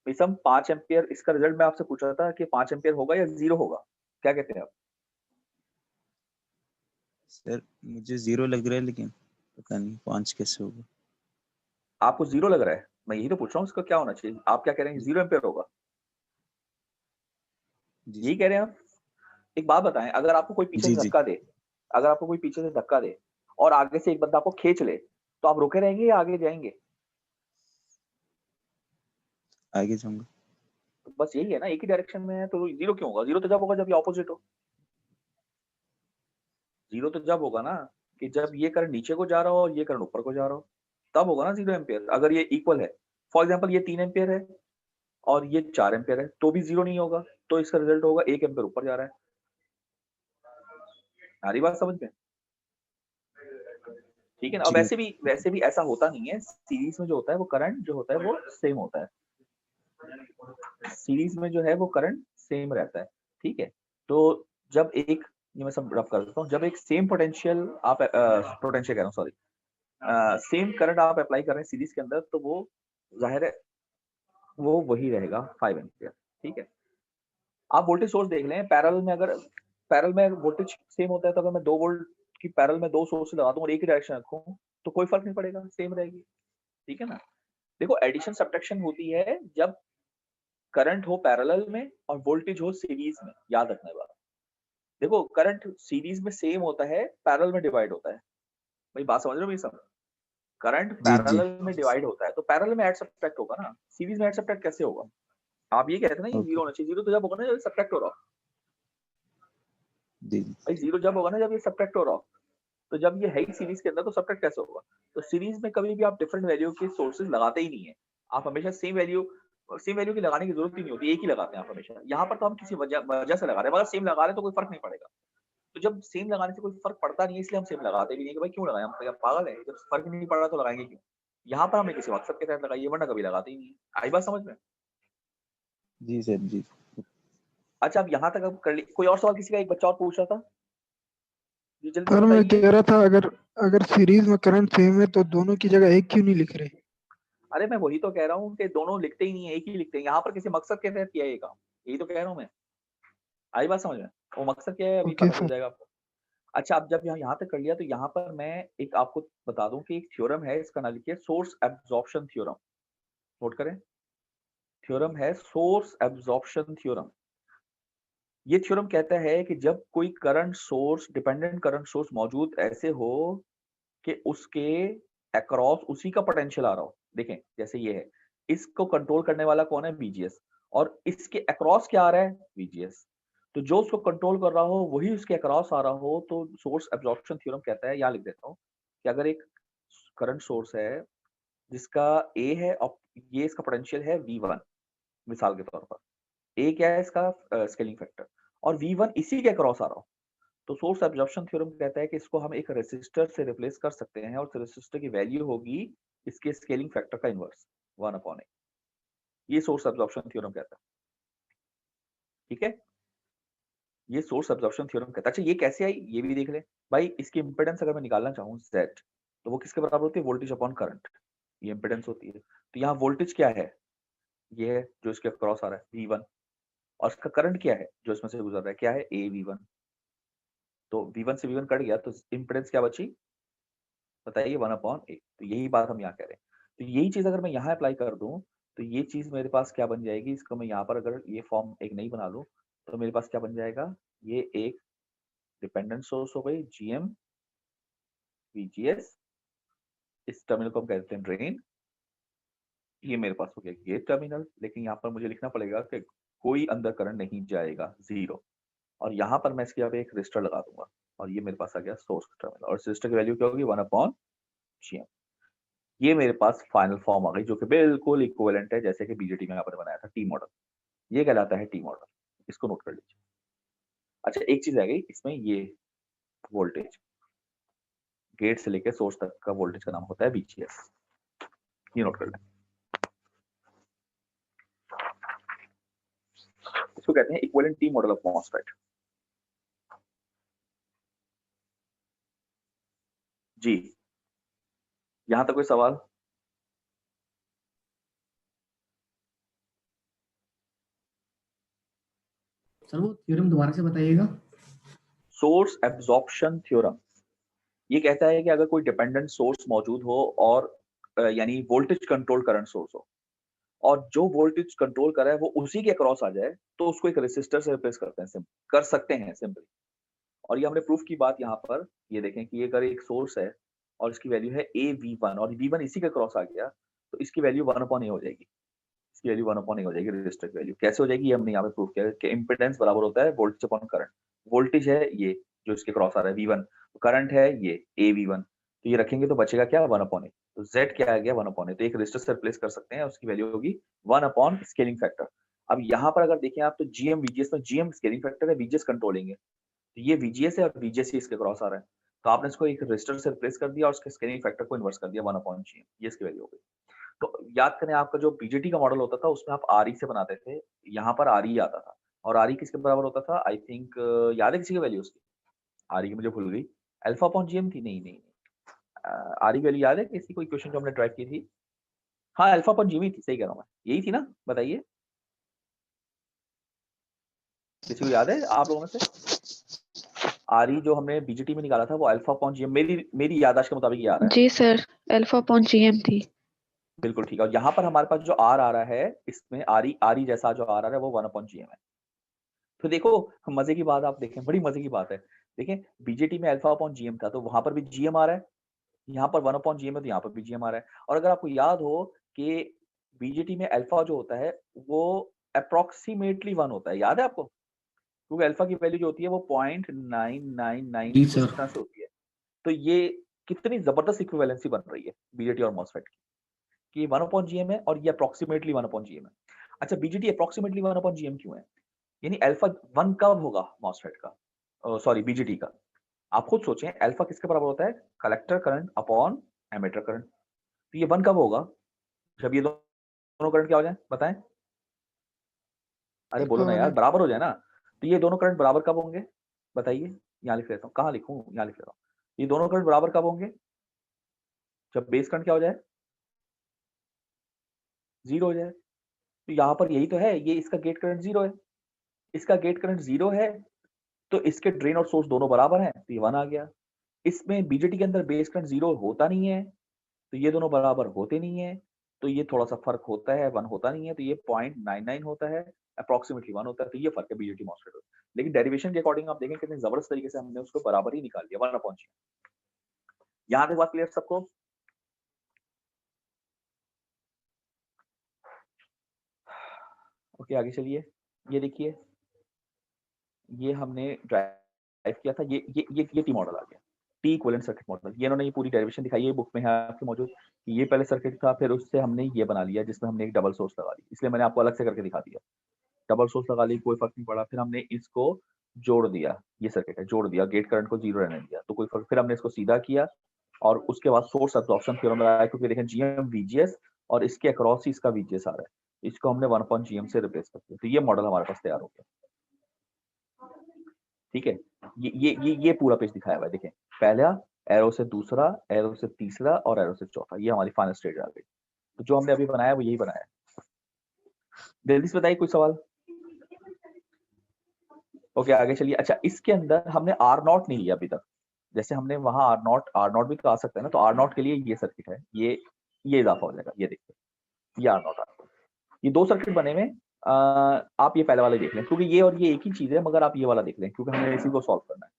मीसम, 5 एम्पियर, इसका रिजल्ट मैं आपसे पूछ रहा था कि 5 एम्पियर होगा या 0 होगा, क्या कहते हैं आप? सर मुझे 0 लग रहा है, लेकिन पता नहीं 5 कैसे होगा। आपको 0 लग रहा है? मैं यही तो पूछ रहा हूँ, इसका क्या होना चाहिए? आप क्या कह रहे हैं? 0 एम्पियर होगा, जी यही कह रहे हैं आप? एक बात बताएं, अगर आपको कोई पीछे जी से जी। धक्का दे, अगर आपको कोई पीछे से धक्का दे और आगे से एक बंदा आपको खींच ले, तो आप रुके रहेंगे या आगे जाएंगे? आगे जाऊंगा। तो बस यही है ना, एक ही डायरेक्शन में है तो 0 क्यों होगा? 0 तो जब होगा जब ये ऑपोजिट हो। 0 तो जब होगा ना कि जब ये करंट नीचे को जा रहा हो और ये करंट ऊपर को जा रहा हो, तब होगा ना 0 एम्पियर। अगर ये इक्वल है, फॉर एग्जांपल ये 3 एम्पियर है और ये 4 एम्पियर है, तो भी 0 नहीं होगा, तो इसका रिजल्ट होगा 1 एम्पियर ऊपर जा रहा है। आ रही बात समझ में? ठीक है ना? और जी वैसे भी ऐसा होता नहीं है। सीरीज में जो होता है वो करंट जो होता है वो सेम होता है। सीरीज में जो है वो करंट सेम रहता है। ठीक है। तो जब एक, ये मैं सब रफ कर देता हूँ, जब एक सेम पोटेंशियल आप पोटेंशियल कह रहा हूँ, सॉरी, सेम करंट आप अप्लाई कर रहे हैं सीरीज के अंदर, तो वो जाहिर है वो वही रहेगा 5 एम्पियर। ठीक है। आप वोल्टेज सोर्स देख लें, पैरेलल में अगर पैरेलल में वोल्टेज सेम होता है, तो अगर मैं 2 वोल्ट की पैरेलल में 2 सोर्स लगा दूं और एक ही डायरेक्शन रखूं तो कोई फर्क नहीं पड़ेगा, सेम रहेगी। ठीक है ना। देखो एडिशन सब्ट्रैक्शन होती है जब करंट हो पैरेलल में और वोल्टेज हो सीरीज में, याद रखने वाला। देखो करंट सीरीज में सेम होता है, पैरेलल में डिवाइड होता है। भाई बात समझ रहे हो मेरी? सब करंट जी जी पैरेलल में डिवाइड होता है, तो पैरेलल में ऐड सब्ट्रैक्ट होगा ना, सीरीज में ऐड सब्ट्रैक्ट कैसे होगा? आप ये कहते हैं ना ये Okay. जीरो होना चाहिए, जीरो तो जब होगा ना जब सब्ट्रैक्ट हो रहा हो। जी भाई जीरो जब होगा ना जब ये सब्ट्रैक्ट हो रहा हो, तो जब ये है ही सीरीज के अंदर तो सब्ट्रैक्ट कैसे होगा? तो सीरीज में कभी भी आप डिफरेंट वैल्यू के सोर्सेज लगाते ही नहीं है, आप हमेशा सेम वैल्यू की लगाने की जरूरत ही नहीं होती, एक ही लगाते हैं आप हमेशा। यहाँ पर तो हम किसी वजह से लगा रहे हैं, मगर सेम लगा रहे हैं तो कोई फर्क नहीं पड़ेगा। तो जब सेम लगाने से कोई फर्क पड़ता नहीं है, इसलिए हम सेम लगाते भी नहीं कि भाई क्यों लगाएं, हम क्या पागल है? जब फर्क नहीं पड़ रहा तो लगाएंगे क्यों? यहाँ पर हमें किसी मकसद के तहत लगाइए, वरना कभी लगाते ही नहीं है। आई बात समझ में? जी सर जी। अच्छा, अब यहाँ तक अब कर ली। कोई और सवाल किसी का? एक बच्चा और पूछ रहा था जी, जल्दी सर मैं बताइए। कह रहा था अगर अगर सीरीज में करंट सेम है तो दोनों की जगह एक क्यों नहीं लिख रहे? अरे मैं वही तो कह रहा हूँ कि दोनों लिखते ही नहीं है, एक ही लिखते हैं। यहाँ पर किसी मकसद के तहत किया है ये काम, यही तो कह रहा हूँ मैं। आई बात समझ में? वो मकसद क्या है अभी ओके पता चल सर। जाएगा आपको। अच्छा, अब जब यहाँ तक कर लिया तो यहाँ पर मैं एक आपको बता दूं कि एक थ्योरम है, इसका नाम लिखिए सोर्स एब्जॉर्प्शन थ्योरम। नोट करें, थ्योरम है सोर्स एब्जॉर्प्शन थ्योरम। ये थ्योरम कहता है कि जब कोई current source, dependent current source मौजूद ऐसे हो कि उसके अक्रॉस उसी का पोटेंशियल आ रहा हो। देखें जैसे ये है, इसको कंट्रोल करने वाला कौन है? VGS। और इसके अक्रॉस क्या आ रहा है? VGS। तो जो उसको कंट्रोल कर रहा हो वही उसके अक्रॉस आ रहा हो, तो सोर्स एब्जॉर्प्शन थ्योरम कहता है, यहाँ लिख देता हूँ, कि अगर एक करंट सोर्स है जिसका A है और ये इसका पोटेंशियल है V1, मिसाल के तौर पर A क्या है इसका? स्केलिंग फैक्टर, और V1 इसी के अक्रॉस आ रहा हो, तो सोर्स एब्जॉर्प्शन थ्योरम कहता है कि इसको हम एक रेसिस्टर से रिप्लेस कर सकते हैं, और उस रेसिस्टर की वैल्यू होगी इसके स्केलिंग फैक्टर का इनवर्स 1/8। ये सोर्स एब्जॉर्प्शन थ्योरम कहता है। ठीक है, ये सोर्स एब्जॉर्प्शन थ्योरम कहता है। अच्छा, ये कैसे आई ये भी देख ले भाई। इसकी इंपेडेंस अगर मैं निकालना चाहूँ Z, तो वो किसके बराबर होती है? वोल्टेज अपॉन करंट, ये इंपेडेंस होती है। तो यहाँ वोल्टेज क्या है? ये है जो इसके क्रॉस आ रहा है V1, और इसका करंट क्या है जो इसमें से गुजर रहा है? क्या है? AV1। तो V1 से V1 कट गया तो इंपेडेंस क्या बची? बताइए 1/8। तो यही बात हम यहाँ कह रहे हैं। तो यही चीज अगर मैं यहाँ अप्लाई कर दूं तो ये चीज मेरे पास क्या बन जाएगी? इसको मैं यहाँ पर अगर ये फॉर्म एक नहीं बना लूं तो मेरे पास क्या बन जाएगा? ये एक डिपेंडेंट सोर्स हो गई GM VGS, इस टर्मिनल को हम कहते हैं ड्रेन। ये मेरे पास हो गया ये टर्मिनल, लेकिन यहाँ पर मुझे लिखना पड़ेगा कि कोई अंदर करंट नहीं जाएगा, 0। और यहाँ पर मैं इसके यहाँ पे एक रेजिस्टर लगा दूंगा, और ये मेरे पास आ गया सोर्स टर्मिनल, और रेजिस्टर की वैल्यू क्या होगी? 1/GM। ये मेरे पास फाइनल फॉर्म आ गई, जो कि बिल्कुल इक्विवेलेंट है जैसे कि बीजेटी में यहाँ पर बनाया था, टी मॉडल। ये कहलाता है टी मॉडल, इसको नोट कर लीजिए। अच्छा, एक चीज रह गई इसमें, ये वोल्टेज गेट से लेकर सोर्स तक का वोल्टेज का नाम होता है VGS, ये नोट कर लें। इसको कहते हैं equivalent T model of MOSFET. जी, यहां तक कोई सवाल? सर वो थ्योरम दोबारा से बताइएगा। सोर्स एब्जॉर्प्शन थ्योरम ये कहता है कि अगर कोई डिपेंडेंट सोर्स मौजूद हो और यानी वोल्टेज कंट्रोल करंट सोर्स हो, और जो वोल्टेज कंट्रोल कर रहा है वो उसी के क्रॉस आ जाए, तो उसको एक रेसिस्टर से रिप्लेस करते हैं, कर सकते हैं सिंपली। और ये हमने प्रूफ की बात यहाँ पर, ये देखें कि ये अगर एक सोर्स है और इसकी वैल्यू है AV1 और V1 इसी के क्रॉस आ गया, तो इसकी वैल्यू 1/A हो जाएगी। इसकी वैल्यू 1/A हो जाएगी, रेजिस्टर की वैल्यू कैसे हो जाएगी ये हमने यहाँ पे प्रूफ किया कि इंपेडेंस बराबर होता है वोल्टेज अपॉन करंट। वोल्टेज है ये जो इसके क्रॉस आ रहा है V1, तो करंट है ये AV1, तो ये रखेंगे तो बचेगा क्या? 1/A। तो Z क्या आ गया? 1/A। तो एक रेजिस्टर से रिप्लेस कर सकते हैं, उसकी वैल्यू होगी 1/ स्केलिंग फैक्टर। अब यहाँ पर अगर देखें आप तो GM VGS में GM स्केलिंग फैक्टर है, VGS कंट्रोलिंग है, तो ये VGS है और VGS ही इसके क्रॉस आ रहा है, तो आपने इसको एक रेजिस्टर से रिप्लेस कर दिया और उसके स्केलिंग फैक्टर को इन्वर्स कर दिया 1/GM, ये इसकी वैल्यू हो गई। तो याद करें आपका जो बीजेटी का मॉडल होता था उसमें आप RE से बनाते थे, यहाँ पर RE आता था, और आर ई किसके बराबर होता था? आई थिंक याद है किसी की वैल्यू उसकी? आर ई की मुझे भूल गई, अल्फा अपॉन जीएम थी? नहीं नहीं, आर ई वैल्यू याद है किसी? कोई क्वेश्चन जो हमने ड्राइव की थी? हाँ, अल्फा अपॉन जीएम ही थी, सही कह रहा हूँ मैं, यही थी ना? बताइए, किसी को याद है आप लोगों में से? आर ई जो हमने बीजीटी में निकाला था वो अल्फा अपॉन जीएम, मेरी याददाश्त के मुताबिक ये आ रहा है। जी सर, अल्फा अपॉन जीएम थी। बिल्कुल ठीक है। और यहाँ पर हमारे पास जो आर आ रहा है, इसमें आर ई जैसा जो आर आ रहा है वो 1 अपॉन जीएम है। तो देखो मजे की बात आप देखें, बड़ी मजे की बात है। देखें बीजेटी में अल्फा अपॉन जीएम था तो वहां पर भी जीएम आ रहा है, यहाँ पर 1 अपॉन जीएम है तो यहाँ पर भी जीएम आ रहा है। और अगर आपको याद हो कि बीजेटी में अल्फा जो होता है वो अप्रोक्सीमेटली 1 होता है, याद है आपको? क्योंकि अल्फा की वैल्यू जो होती है वो 0.999 जी कुछ सर। इस तरह से होती है। तो ये कितनी जबरदस्त इक्विवेलेंसी बन रही है बीजेटी और मॉसफेट की, कि 1 अपॉन जीएम है और ये अप्रोक्सीमेटली 1 अपॉन जीएम है। अच्छा, बीजेटी अप्रोक्सीमेटली 1 अपॉन जीएम क्यों है? यानी अल्फा 1 कब होगा मॉसफेट का, सॉरी बीजेटी का? आप खुद सोचें, अल्फा किसके बराबर होता है? Collector current upon emitter current. तो ये 1 कब होगा? जब ये दोनों करंट क्या हो जाए, बताएं? अरे बोलो ना यार, बराबर हो जाए ना। तो ये दोनों करंट बराबर कब होंगे बताइए? यहाँ लिख लेता हूँ, कहाँ लिखूं? यहाँ लिख लेता हूँ। ये दोनों करंट बराबर कब होंगे? जब बेस करंट क्या हो जाए? 0 हो जाए। तो यहाँ पर यही तो है, ये इसका गेट करंट 0 है, इसका गेट करंट 0 है, तो इसके ड्रेन और सोर्स दोनों बराबर हैं, तो ये 1 आ गया। इसमें बीजेटी के अंदर बेस करंट 0 होता नहीं है, तो ये दोनों बराबर होते नहीं है, तो ये थोड़ा सा फर्क होता है, 1 होता नहीं है, तो ये 0.99 होता है, अप्रोक्सीमेटली 1 होता है, तो ये फर्क है बीजेटी मॉसफेट में। लेकिन डेरिवेशन के अकॉर्डिंग आप देखें कितने जबरदस्त तरीके से हमने उसको बराबर ही निकाल लिया, 1 अपॉन जी। यहाँ तक बात क्लियर सबको? ओके, आगे चलिए। ये देखिए, ये हमने ड्राइव किया था, ये टी मॉडल आ गया, टी इक्विवेलेंट सर्किट मॉडल। ये इन्होंने ये पूरी डेरिवेशन दिखाई है, बुक में है आपके मौजूद। ये पहले सर्किट था, फिर उससे हमने ये बना लिया जिसमें हमने एक डबल सोर्स लगा दी, इसलिए मैंने आपको अलग से करके दिखा दिया। डबल सोर्स लगा ली, कोई फर्क नहीं पड़ा। फिर हमने इसको जोड़ दिया, ये सर्किट है, जोड़ दिया, गेट करंट को 0 रहने दिया, तो कोई फर्क। फिर हमने इसको सीधा किया और उसके बाद सोर्स एब्जॉर्प्शन थ्योरम लगाया, क्योंकि देखें जीएम वीजीएस और इसके अक्रॉस ही इसका वीजीएस आ रहा है, इसको हमने 1 अपॉन जीएम से रिप्लेस कर दिया। तो ये मॉडल हमारे पास तैयार हो गया। ठीक है, ये पूरा पेज दिखाया हुआ है, देखें पहला एरो से दूसरा, एरो से तीसरा और एरो से चौथा, ये हमारी फाइनल स्टेज आ गई। तो जो हमने अभी बनाया वो यही बनाया है। जल्दी से बताइए, कोई सवाल? ओके, आगे चलिए। अच्छा, इसके अंदर हमने आर नॉट नहीं लिया अभी तक, जैसे हमने वहां आर नॉट भी तो आ सकता है ना, तो आर नॉट के लिए ये सर्किट है, ये इजाफा हो जाएगा, ये देखिए, ये आर नॉट आ गया। ये दो सर्किट बने हुए, आप ये पहले वाले देख लें, क्योंकि ये और ये एक ही चीज है, मगर आप ये वाला देख लें क्योंकि हमें इसी को सॉल्व करना है।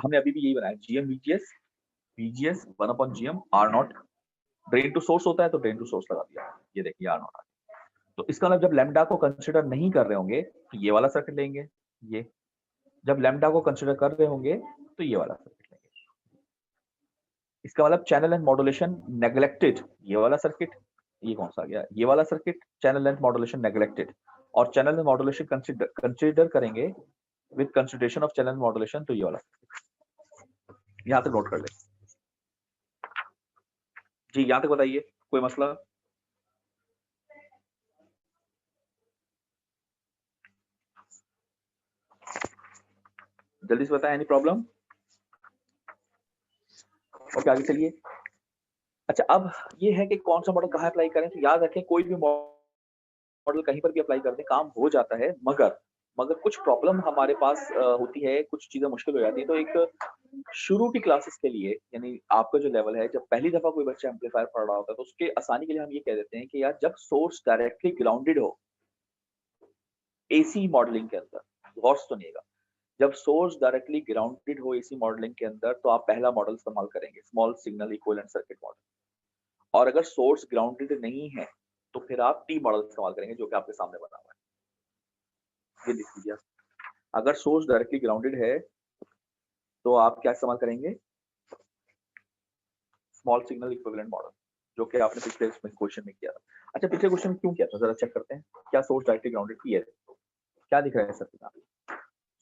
हमने अभी भी यही बनाया, gm vgs, vgs 1 upon gm r naught, drain to source होता है तो ड्रेन टू सोर्स लगा दिया, ये देखिए आर नॉट आ गया। तो इसका मतलब जब लैम्डा को कंसिडर नहीं कर रहे होंगे तो ये वाला सर्किट लेंगे, ये जब लैम्डा को कंसिडर कर रहे होंगे तो ये वाला सर्किट लेंगे। इसका मतलब चैनल एंड मॉड्यूलेशन नेग्लेक्टेड, ये वाला सर्किट, ये कौन सा आ गया, ये वाला circuit, channel and modulation neglected, और चैनल एंड मॉड्यूलेशन कंसिडर करेंगे with consideration of channel and modulation, तो ये वाला सर्किट। यहां तक नोट कर ले जी, यहां तक बताइए, कोई मसला? जल्दी से बताएं, एनी प्रॉब्लम? ओके, आगे चलिए। अच्छा, अब ये है कि कौन सा मॉडल कहाँ अप्लाई करें, तो याद रखें कोई भी मॉडल कहीं पर भी अप्लाई कर दें काम हो जाता है, मगर कुछ प्रॉब्लम हमारे पास होती है, कुछ चीजें मुश्किल हो जाती है। तो एक शुरू की क्लासेस के लिए, यानी आपका जो लेवल है, जब पहली दफा कोई बच्चा एम्पलीफायर पढ़ रहा होता है तो उसके आसानी के लिए हम ये कह देते हैं कि यार जब सोर्स डायरेक्टली ग्राउंडेड हो एसी मॉडलिंग के अंदर, गौर से सुनिएगा, जब सोर्स डायरेक्टली ग्राउंडेड हो एसी मॉडलिंग के अंदर तो आप पहला मॉडल इस्तेमाल करेंगे, small signal equivalent circuit model. और अगर सोर्स ग्राउंडेड नहीं है तो फिर आप टी मॉडल इस्तेमाल करेंगे, जो कि आपके सामने बना हुआ है, ये लिख लीजिए। अगर सोर्स डायरेक्टली ग्राउंडेड है तो आप क्या इस्तेमाल करेंगे, स्मॉल सिग्नल इक्विवेलेंट मॉडल, जो कि आपने पिछले क्वेश्चन में किया था। अच्छा, पिछले क्वेश्चन में क्यों किया था जरा चेक करते हैं, क्या सोर्स डायरेक्टली ग्राउंडेड की है? क्या दिख रहा है सर?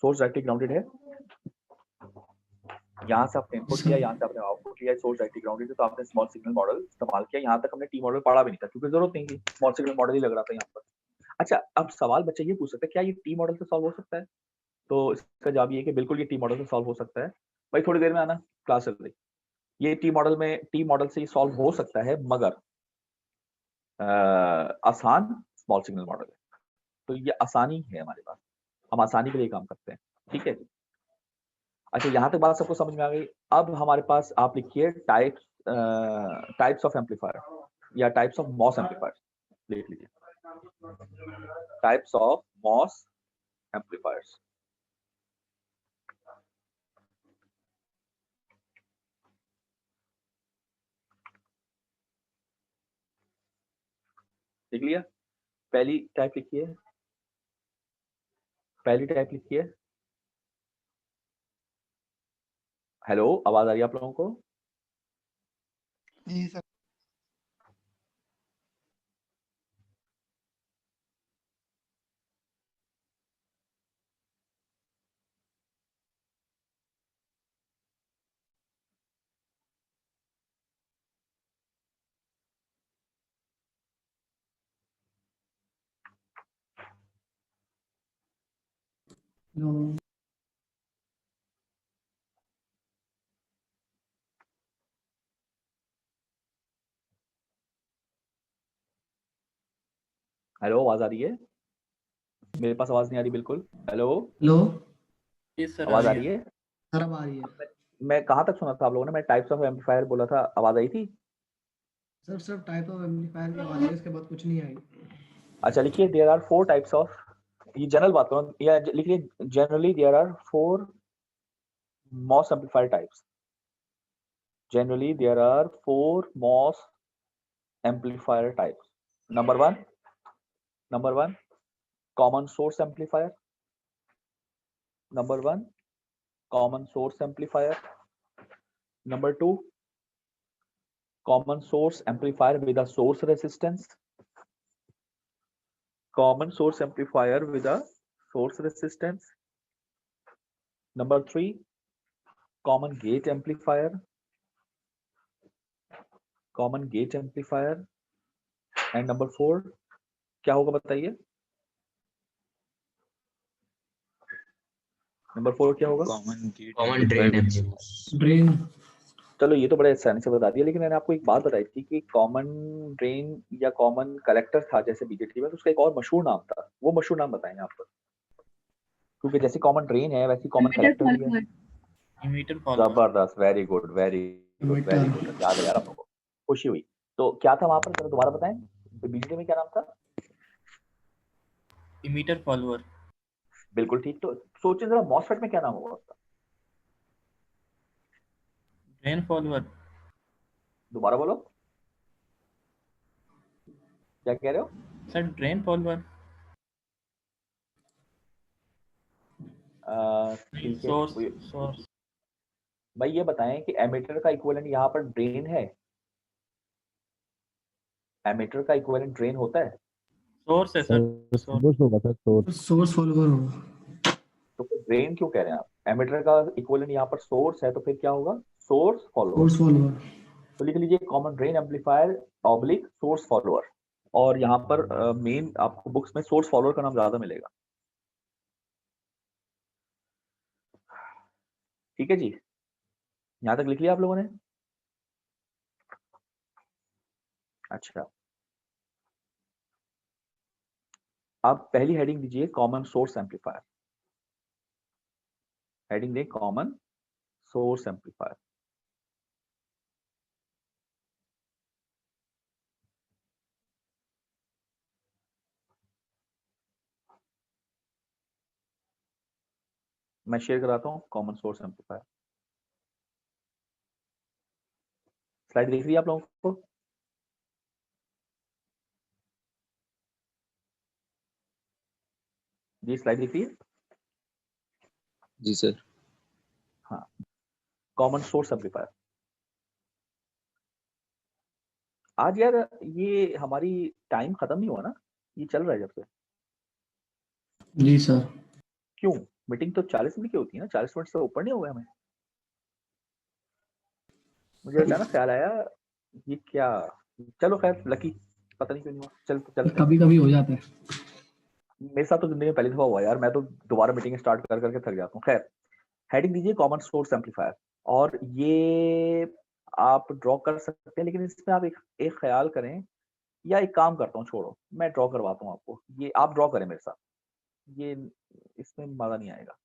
सोर्स डायरेक्टली ग्राउंडेड है, यहाँ से आपने इनपुट किया, यहाँ से आपने आउटपुट किया, सोर्स डायरेक्टली ग्राउंडेड है, तो आपने स्मॉल सिग्नल मॉडल इस्तेमाल किया। यहाँ तक हमने टी मॉडल पढ़ा भी नहीं था क्योंकि जरूरत नहीं थी, स्मॉल सिग्नल मॉडल ही लग रहा था यहाँ पर। अच्छा, अब सवाल बच्चे ये पूछ सकते हैं क्या ये टी मॉडल से सॉल्व हो सकता है? तो इसका जवाब ये है कि बिल्कुल ये टी मॉडल से सॉल्व हो सकता है। भाई थोड़ी देर में आना, क्लास चल रही। ये टी मॉडल से ये सॉल्व हो सकता है, मगर आसान स्मॉल सिग्नल मॉडल है। तो ये आसानी है हमारे पास, हम आसानी के लिए काम करते हैं। ठीक है जी। अच्छा, यहाँ तक बात सबको समझ में आ गई। अब हमारे पास आप लिखिए टाइप्स ऑफ एम्पलीफायर या टाइप्स ऑफ मॉस एम्पलीफायर लिख लीजिए। Types of MOS amplifiers. लिख लिया? पहली टाइप लिखिए, पहली टाइप लिखिए। हेलो, आवाज आ रही है आप लोगों को? जी सर। नो हेलो, आवाज आ रही है? मेरे पास आवाज नहीं आ रही बिल्कुल। हेलो, लो यस सर, आवाज आ रही है? सर अब आ रही है। मैं कहाँ तक सुना था आप लोगों ने? मैं टाइप्स ऑफ एम्पलीफायर बोला था, आवाज आई थी? सर सिर्फ टाइप ऑफ एम्पलीफायर की आवाज आई, इसके बाद कुछ नहीं आई। अच्छा, लिखिए देयर आर 4 टाइप्स ऑफ, ये जनरल बात करो या लिखिए generally there are 4 MOS amplifier types. Generally there are 4 MOS amplifier types. Number 1 common source amplifier. Number 1 common source amplifier. Number 2 common source amplifier with a source resistance. Common source amplifier with a source resistance. Number 3 common gate amplifier. Common gate amplifier. And number 4 क्या होगा बताइए? Number 4 क्या होगा? Common drain amplifier. Drain. चलो ये तो बड़े आसानी से बता दिया, लेकिन मैंने आपको एक बात बताई थी कि कॉमन ड्रेन या कॉमन कलेक्टर था जैसे बीजेटी में, तो उसका एक और मशहूर नाम था। वो मशहूर नाम बताएंगे आप, क्योंकि जैसे कॉमन ड्रेन है वैसे कॉमन Emitter कलेक्टर भी है। follower. Emitter follower. जबरदस्त, very good very good very Emitter. Good, याद है यार आप लोगों को, खुशी हुई। तो क्या था वहां पर, जरा दोबारा बताएं, बीजेटी में क्या नाम था? Emitter follower. बिल्कुल ठीक। तो सोचिए जरा मॉसफेट में क्या नाम होगा उसका? Drain follower. दोबारा बोलो, क्या कह रहे हो? Sir drain follower. ठीक है। सोर्स। भाई ये बताएं कि एमीटर का इक्विवेलेंट यहाँ पर ड्रेन है? एमीटर का इक्विवेलेंट ड्रेन होता है? सोर्स है सर। सोर्स होगा सर, सोर्स। सोर्स फॉलोअर होगा। तो फिर ड्रेन क्यों कह रहे हैं आप? एमीटर का इक्विवेलेंट यहाँ पर सोर्स है, तो फिर क्या होगा? Source follower. Source follower. तो लिख लीजिए common drain amplifier oblique source follower. और यहाँ पर मेन आपको बुक्स में सोर्स फॉलोअर का नाम ज्यादा मिलेगा। ठीक है जी, यहाँ तक लिख लिया आप लोगों ने? अच्छा, अब पहली हेडिंग दीजिए कॉमन सोर्स एम्पलीफायर। हेडिंग दे कॉमन सोर्स एम्पलीफायर। मैं शेयर कराता हूँ कॉमन सोर्स एम्पलीफायर। स्लाइड देख रही है आप लोगों को? जी स्लाइड दिख रही है? जी सर। हाँ, कॉमन सोर्स एम्पलीफायर। आज यार ये हमारी टाइम खत्म नहीं हुआ ना, ये चल रहा है जब से। जी सर। क्यों? मीटिंग तो 40 मिनट की होती है ना, 40 मिनट से ऊपर नहीं हो गया हमें। मुझे अचानक ख्याल आया ये क्या, चलो खैर लकी, पता नहीं क्यों नहीं हुआ। चल चलते हैं। कभी कभी हो जाता है। मेरे साथ तो जिंदगी में पहली दफा हुआ यार, मैं तो दोबारा मीटिंग स्टार्ट कर करके थक जाता हूँ। खैर, हेडिंग दीजिए कॉमन सोर्स एम्पलीफायर, और ये आप ड्रॉ कर सकते हैं, लेकिन इसमें आप एक ख्याल करें, या एक काम करता हूँ, छोड़ो, मैं ड्रॉ करवाता हूँ आपको। ये आप ड्रॉ करें मेरे साथ, ये इसमें मजा नहीं आएगा।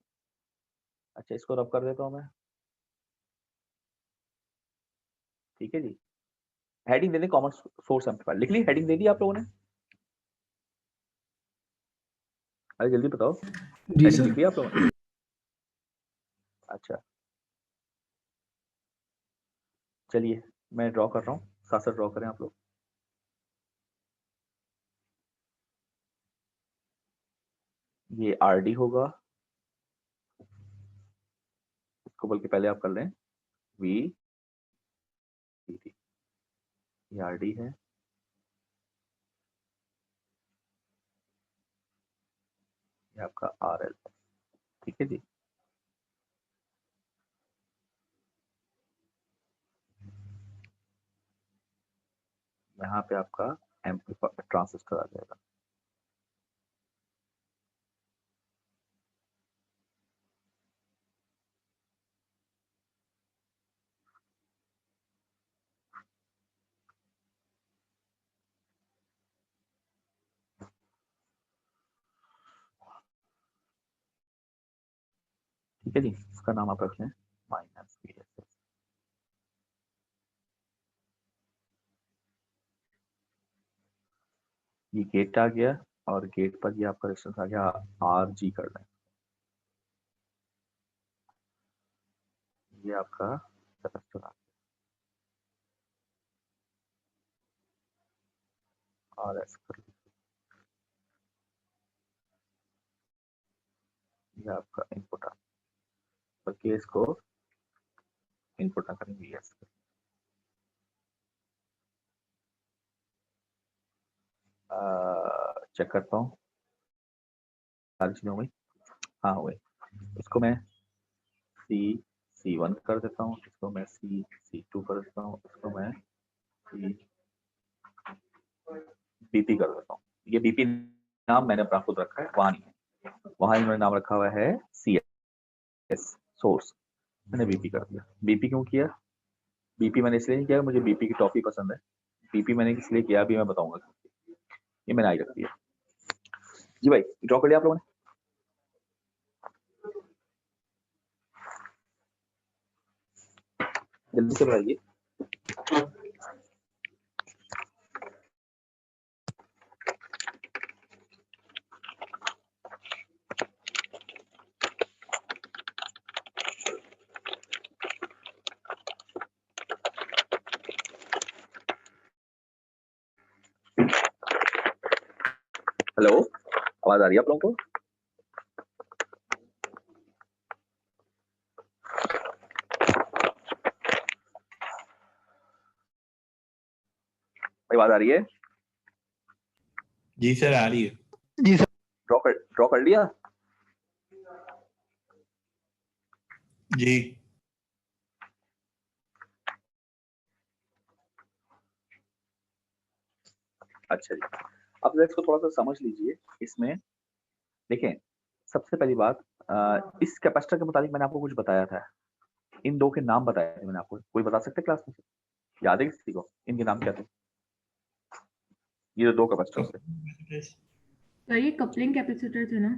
अच्छा, इसको रब कर देता हूँ मैं, ठीक है जी। हेडिंग दे दी कॉमन सोर्स एम्पलीफायर, लिख ली हेडिंग दे दी आप लोगों ने? अरे जल्दी बताओ, जी हेडिंग सर। लिख ली आप लोगों ने? अच्छा, चलिए मैं ड्रॉ कर रहा हूँ, साथ साथ ड्रॉ करें आप लोग। ये आरडी होगा, इसको बल्कि पहले आप कर लें वी, ये आरडी है, ये आपका आरएल, ठीक है जी। यहाँ पे आपका एम्पलीफायर ट्रांजिस्टर आ जाएगा। ठीक है जी, इसका नाम आप रख लें माइनस VSS। ये गेट आ गया, और गेट पर ये आपका रेजिस्टेंस आ गया RG कर लें। ये आपका कैपेसिटर आ गया, RS कर लें। ये आपका इनपुट आ गया, बल्कि इसको इनपुट ना करें, VS कर। चेक करता हूँ सारी चीजें हो गई, हाँ हो गई। इसको मैं C1 कर देता हूँ, इसको मैं C2 कर देता हूँ, इसको मैं BP कर देता हूँ। ये BP नाम मैंने अपना खुद रखा है, वहां नहीं है, वहां इन्होंने नाम रखा हुआ है CS सोर्स, मैंने BP कर दिया। BP क्यों किया? BP मैंने इसलिए नहीं किया, मुझे BP की टॉफी पसंद है। BP मैंने इसलिए किया, अभी मैं बताऊंगा। ये मैंने आई रख दिया जी। भाई ड्रॉ कर लिया आप लोगों ने? जल्दी से बताइए। हेलो, आवाज आ रही है आप लोगों को? आवाज आ रही है? जी सर आ रही है। जी सर। ड्रॉ कर लिया? जी अच्छा जी, अब जरा इसको थोड़ा सा समझ लीजिए। इसमें देखें, सबसे पहली बात, इस कैपेसिटर के मुताबिक मैंने आपको कुछ बताया था, इन दो के नाम बताए थे मैंने आपको। कोई बता सकते क्लास में से? याद है किसी को इनके नाम क्या थे? ये दो कैपेसिटर थे। तो ये कपलिंग कैपेसिटर थे ना?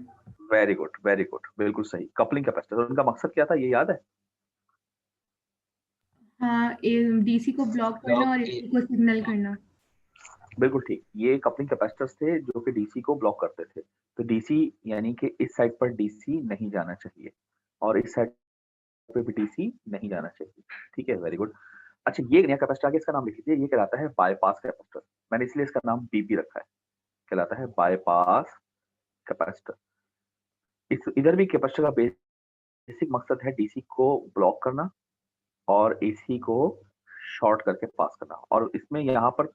वेरी गुड, वेरी गुड, बिल्कुल सही, कपलिंग कैपेसिटर। उनका मकसद क्या था, ये याद है? हाँ, डीसी को ब्लॉक करना और एसी को सिग्नल करना। बिल्कुल ठीक, ये कपलिंग कैपेसिटर्स थे जो कि डीसी को ब्लॉक करते थे। तो डीसी यानी कि इस साइड पर डीसी नहीं जाना चाहिए, और इस साइड पे भी डीसी नहीं जाना चाहिए। ठीक है, वेरी गुड। अच्छा, ये नया कैपेसिटर आ गया, इसका नाम लिख लीजिए, ये कहलाता है बाईपास कैपेसिटर। मैंने इसलिए इसका नाम बीपी रखा है, कहलाता है बाईपास कैपेसिटर। इस इधर भी कैपेसिटर का बेसिक मकसद है डीसी को ब्लॉक करना और एसी को शॉर्ट करके पास करना। और इसमें यहाँ पर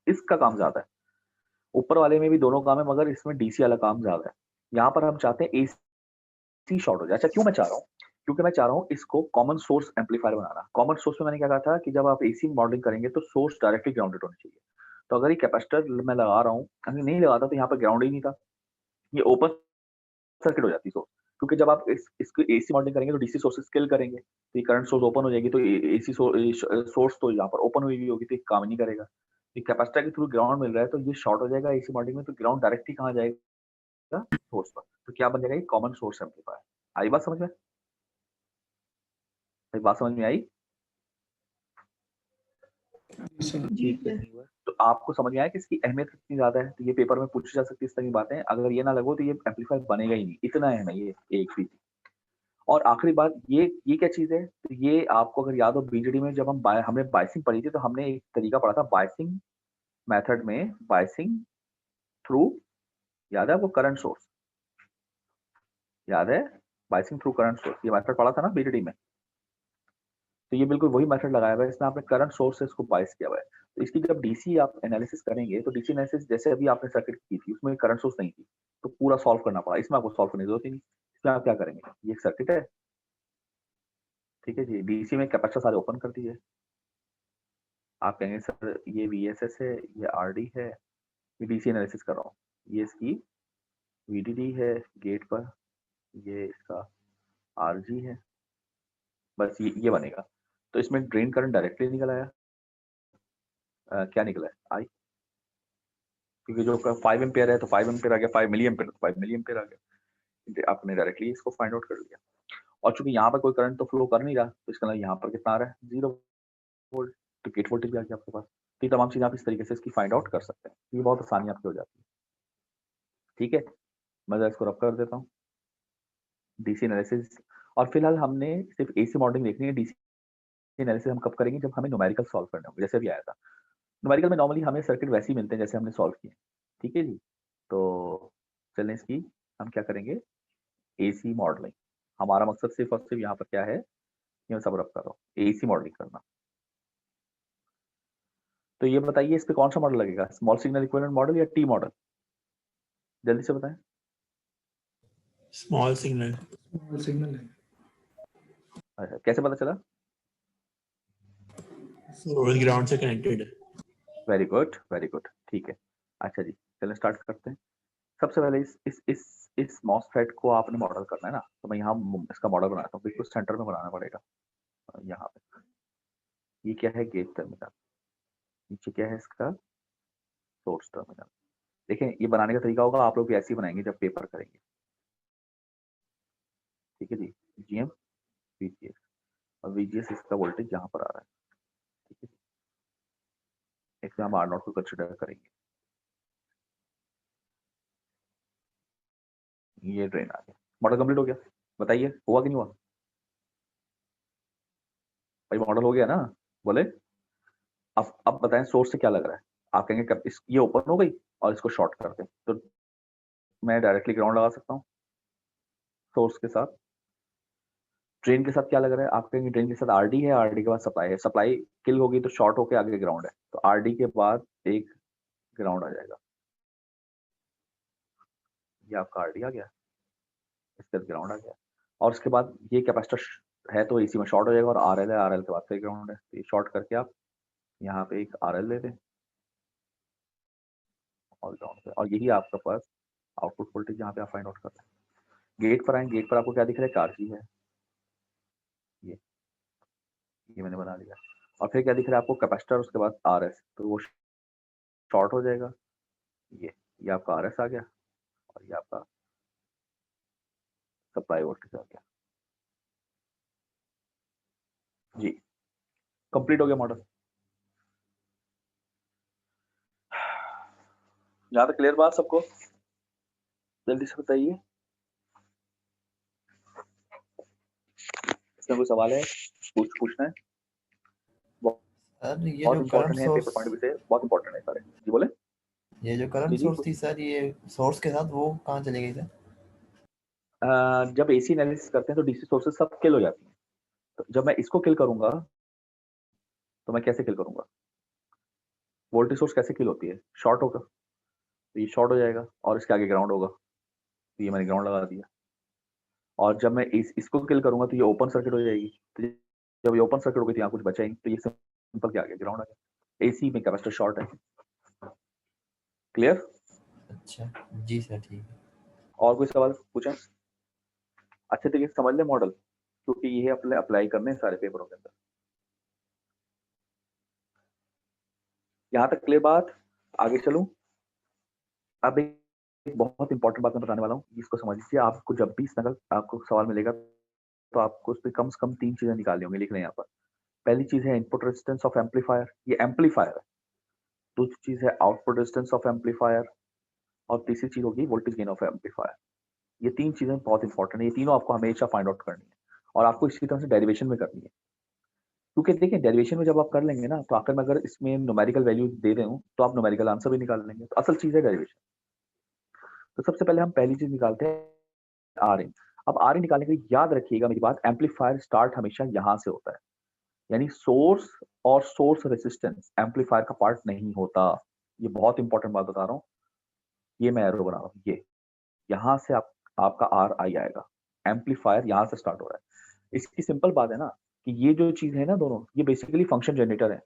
इसका काम ज्यादा है, ऊपर वाले में भी दोनों काम है, मगर इसमें डीसी वाला काम ज्यादा है। यहाँ पर हम चाहते हैं एसी शॉर्ट हो जाए। अच्छा, क्यों मैं चाह रहा हूँ? क्योंकि मैं चाह रहा हूँ इसको कॉमन सोर्स एम्पलीफायर बनाना। कॉमन सोर्स में मैंने क्या कहा था कि जब आप एसी मॉडलिंग करेंगे तो सोर्स डायरेक्टली ग्राउंडेड होना चाहिए। तो अगर ये कैपेसिटर मैं लगा रहा हूँ, अगर नहीं लगाता तो यहाँ पर ग्राउंड ही नहीं था, ये ओपन सर्किट हो जाती है सोर्स, क्योंकि जब आप इसको एसी मॉडलिंग करेंगे तो डीसी सोर्सेस किल करेंगे, तो ये करंट सोर्स ओपन हो जाएगी, तो एसी सोर्स तो यहाँ पर ओपन हुई हुई होगी, तो ये काम ही नहीं करेगा। ये कैपेसिटर के थ्रू ग्राउंड मिल रहा है तो ये शॉर्ट हो जाएगा एसी मॉडलिंग में, तो ग्राउंड डायरेक्टली कहाँ जाएगा, सोर्स पर। तो क्या बन जाएगा, ये कॉमन सोर्स एम्पलीफायर। आई बात समझ में? बात समझ में आई? ठीक है। तो आपको समझ में आया कि इसकी अहमियत कितनी ज्यादा है। तो ये पेपर में पूछी जा सकती है इस तरह की बातें, अगर ये ना लगो तो ये एम्पलीफायर बनेगा ही नहीं, इतना अहम है ये एक भी। और आखिरी बात, ये क्या चीज है, तो ये आपको अगर याद हो बीजेडी में जब हमने बायसिंग पढ़ी थी, तो हमने एक तरीका पढ़ा था बायसिंग मेथड में, बायसिंग थ्रू, याद है आपको, करंट सोर्स याद है, बायसिंग थ्रू करंट सोर्स, ये मेथड पढ़ा था ना बीजेडी में। तो ये बिल्कुल वही मेथड लगाया हुआ है, इसमें आपने करंट सोर्स से इसको बायस किया हुआ है। तो इसकी जब डीसी आप एनालिसिस करेंगे, तो डीसी एनालिसिस जैसे अभी आपने सर्किट की थी उसमें करंट सोर्स नहीं थी, तो पूरा सॉल्व करना पड़ा। इसमें आपको सॉल्व करने की जरूरत ही नहीं। इसमें आप क्या करेंगे, ये एक सर्किट है, ठीक है जी, डीसी में कैपेसिटर सारे ओपन कर दीजिए। आप कहेंगे सर ये VSS है, ये RD है, ये डीसी एनालिसिस कर रहा हूँ, ये इसकी VDD है गेट पर, ये इसका RG है, बस ये बनेगा। तो इसमें ड्रेन करंट डायरेक्टली निकल आया, क्या निकला है, आई, क्योंकि जो 5 एम्पेयर है तो 5 एम्पेयर आ गया, 5 मिली एम्पेयर तो 5 मिली एम्पेयर आ गया, आपने डायरेक्टली इसको फाइंड आउट कर लिया। और चूंकि यहाँ पर कोई करंट तो फ्लो कर नहीं रहा, तो इसका यहाँ पर कितना आ रहा है, 0 वोल्ट, तो गेट वोल्टेज भी आ गया आपके पास। तो ये तमाम चीजें आप इस तरीके से इसकी फाइंड आउट कर सकते हैं, ये बहुत आसानी आपकी हो जाती है। ठीक है, मैं जरा इसको रब कर देता हूँ, डीसी एनालिसिस। और फिलहाल हमने सिर्फ एसी मॉडलिंग देखनी है, डीसी एनालिसिस हम कब करेंगे, जब हमें न्यूमेरिकल सॉल्व करना होगा, जैसे भी आया था। न्यूमेरिकल में नॉर्मली हमें सर्किट वैसे ही मिलते हैं जैसे हमने सॉल्व किए, ठीक है जी। तो चलें इसकी हम क्या करेंगे, एसी मॉडलिंग। हमारा मकसद सिर्फ और सिर्फ यहाँ पर क्या है, ये मैं सब रब कर रहा हूँ, एसी मॉडलिंग करना। तो ये बताइए इस पे कौन सा मॉडल लगेगा, स्मॉल सिग्नल इक्विवेलेंट मॉडल या टी मॉडल, जल्दी से बताएं। Small signal. सिग्नल है। अच्छा, कैसे पता चला? सोर्स ग्राउंड से कनेक्टेड है। वेरी गुड, वेरी गुड, ठीक है। अच्छा जी, चलें स्टार्ट करते हैं। सबसे पहले इस मॉसफेट को आपने मॉडल करना है ना, तो मैं यहाँ इसका मॉडल बनाता हूँ, बिल्कुल सेंटर में बनाना पड़ेगा। यहाँ पे ये क्या है, गेट टर्मिनल, नीचे क्या है इसका, सोर्स टर्मिनल। देखें ये बनाने का तरीका होगा, आप लोग भी ऐसे ही बनाएंगे जब पेपर करेंगे, ठीक है जी। GM VGS और VGS इसका वोल्टेज यहाँ पर आ रहा है, ठीक है। इसमें हम R0 को कंसिडर करेंगे, ये ड्रेन आ गया। मॉडल कंप्लीट हो गया, बताइए हुआ कि नहीं हुआ भाई, मॉडल हो गया ना, बोले। अब बताएं सोर्स से क्या लग रहा है, आप कहेंगे कब ये ओपन हो गई और इसको शॉर्ट कर दें, तो मैं डायरेक्टली ग्राउंड लगा सकता हूँ सोर्स के साथ। ड्रेन के साथ क्या लग रहा है, आप कहेंगे ड्रेन के साथ RD है, RD के बाद सप्लाई है, सप्लाई किल होगी तो शॉर्ट होके आगे ग्राउंड है, तो RD के बाद एक ग्राउंड आ जाएगा, ये आपका RD आ गया, इसके बाद ग्राउंड आ गया। और उसके बाद ये कैपेसिटर है तो इसी में शॉर्ट हो जाएगा, और RL है, RL के बाद फिर ग्राउंड है, तो ये शॉर्ट करके आप यहाँ पे एक RL ले दें और ग्राउंड पे, और यही आपका पास आउटपुट वोल्टेज यहाँ पे आप फाइंड आउट कर रहे हैं। गेट पर आए, गेट पर आपको क्या दिख रहा है, RG है, ये मैंने बना लिया। और फिर क्या दिख रहा है आपको, कैपेसिटर, उसके बाद RS, तो वो शॉर्ट हो जाएगा, ये आपका RS आ गया, और ये आपका सप्लाई वोल्टेज आ गया जी। कंप्लीट हो गया मॉडल, यहाँ तक क्लियर बात सबको, जल्दी से बताइए इसमें कोई सवाल है, पूछना है, सर ये बहुत जो इंपॉर्टेंट करंट है, paper source, point of view से बहुत इंपॉर्टेंट है सारे जी। बोले ये जो करंट जी जी। सोर्स थी सर, ये सोर्स के साथ वो कहाँ चली गई सर? जब एसी एनालिसिस करते हैं तो डीसी सोर्सेज सब किल हो जाती हैं, तो जब मैं इसको किल करूंगा तो मैं कैसे किल करूंगा, वोल्टेज सोर्स कैसे किल होती है, शॉर्ट होगा, तो ये शॉर्ट हो जाएगा और इसके आगे ग्राउंड होगा, तो ये मैंने ग्राउंड लगा दिया। और जब मैं इसको किल करूंगा तो ये ओपन सर्किट हो जाएगी, तो जब ये ओपन सर्किट हो गई तो यहाँ कुछ बचा ही नहीं, तो ये सिंपल क्या आ गया, ग्राउंड आ गया। एसी में कैपेसिटर शॉर्ट है, क्लियर? अच्छा जी सर, ठीक है। और कोई सवाल पूछें? अच्छे तरीके से समझ ले मॉडल, क्योंकि ये अप्लाई करने हैं सारे पेपरों के अंदर। यहाँ तक क्लियर बात? आगे चलूं? अब एक बहुत इंपॉर्टेंट बात मैं बताने वाला हूँ, इसको समझ लीजिए। आपको जब भी इस नकल आपको सवाल मिलेगा तो आपको उस पर कम से कम 3 चीजें निकालनी होंगी, लिख लें यहाँ पर। पहली चीज है इनपुट रेजिस्टेंस ऑफ एम्पलीफायर, ये एम्पलीफायर है। दूसरी चीज है आउटपुट रेजिस्टेंस ऑफ एम्पलीफायर, और तीसरी चीज होगी वोल्टेज गेन ऑफ एम्पलीफायर। ये 3 चीजें बहुत इंपॉर्टेंट है, ये तीनों आपको हमेशा फाइंड आउट करनी है, और आपको इसी तरह से डेरिवेशन में करनी है। क्योंकि देखिए डेरिवेशन में जब आप कर लेंगे ना, तो आखिर में अगर इसमें न्यूमेरिकल वैल्यू दे रहे हूँ तो आप न्यूमेरिकल आंसर भी निकाल लेंगे। तो असल चीज है डेरिवेशन। तो सबसे पहले हम पहली चीज निकालते हैं आर इन। अब आर इन निकालने के लिए याद रखिएगा मेरी बात, एम्पलीफायर स्टार्ट हमेशा यहाँ से होता है, यानी सोर्स और सोर्स रेजिस्टेंस एम्पलीफायर का पार्ट नहीं होता। ये बहुत इंपॉर्टेंट बात बता रहा हूँ, ये मैं एरो बना रहा हूँ, ये यहाँ से आपका आर आई आएगा, एम्पलीफायर यहाँ से स्टार्ट हो रहा है। इसकी सिंपल बात है ना कि ये जो चीज है ना दोनों, ये बेसिकली फंक्शन जनरेटर है।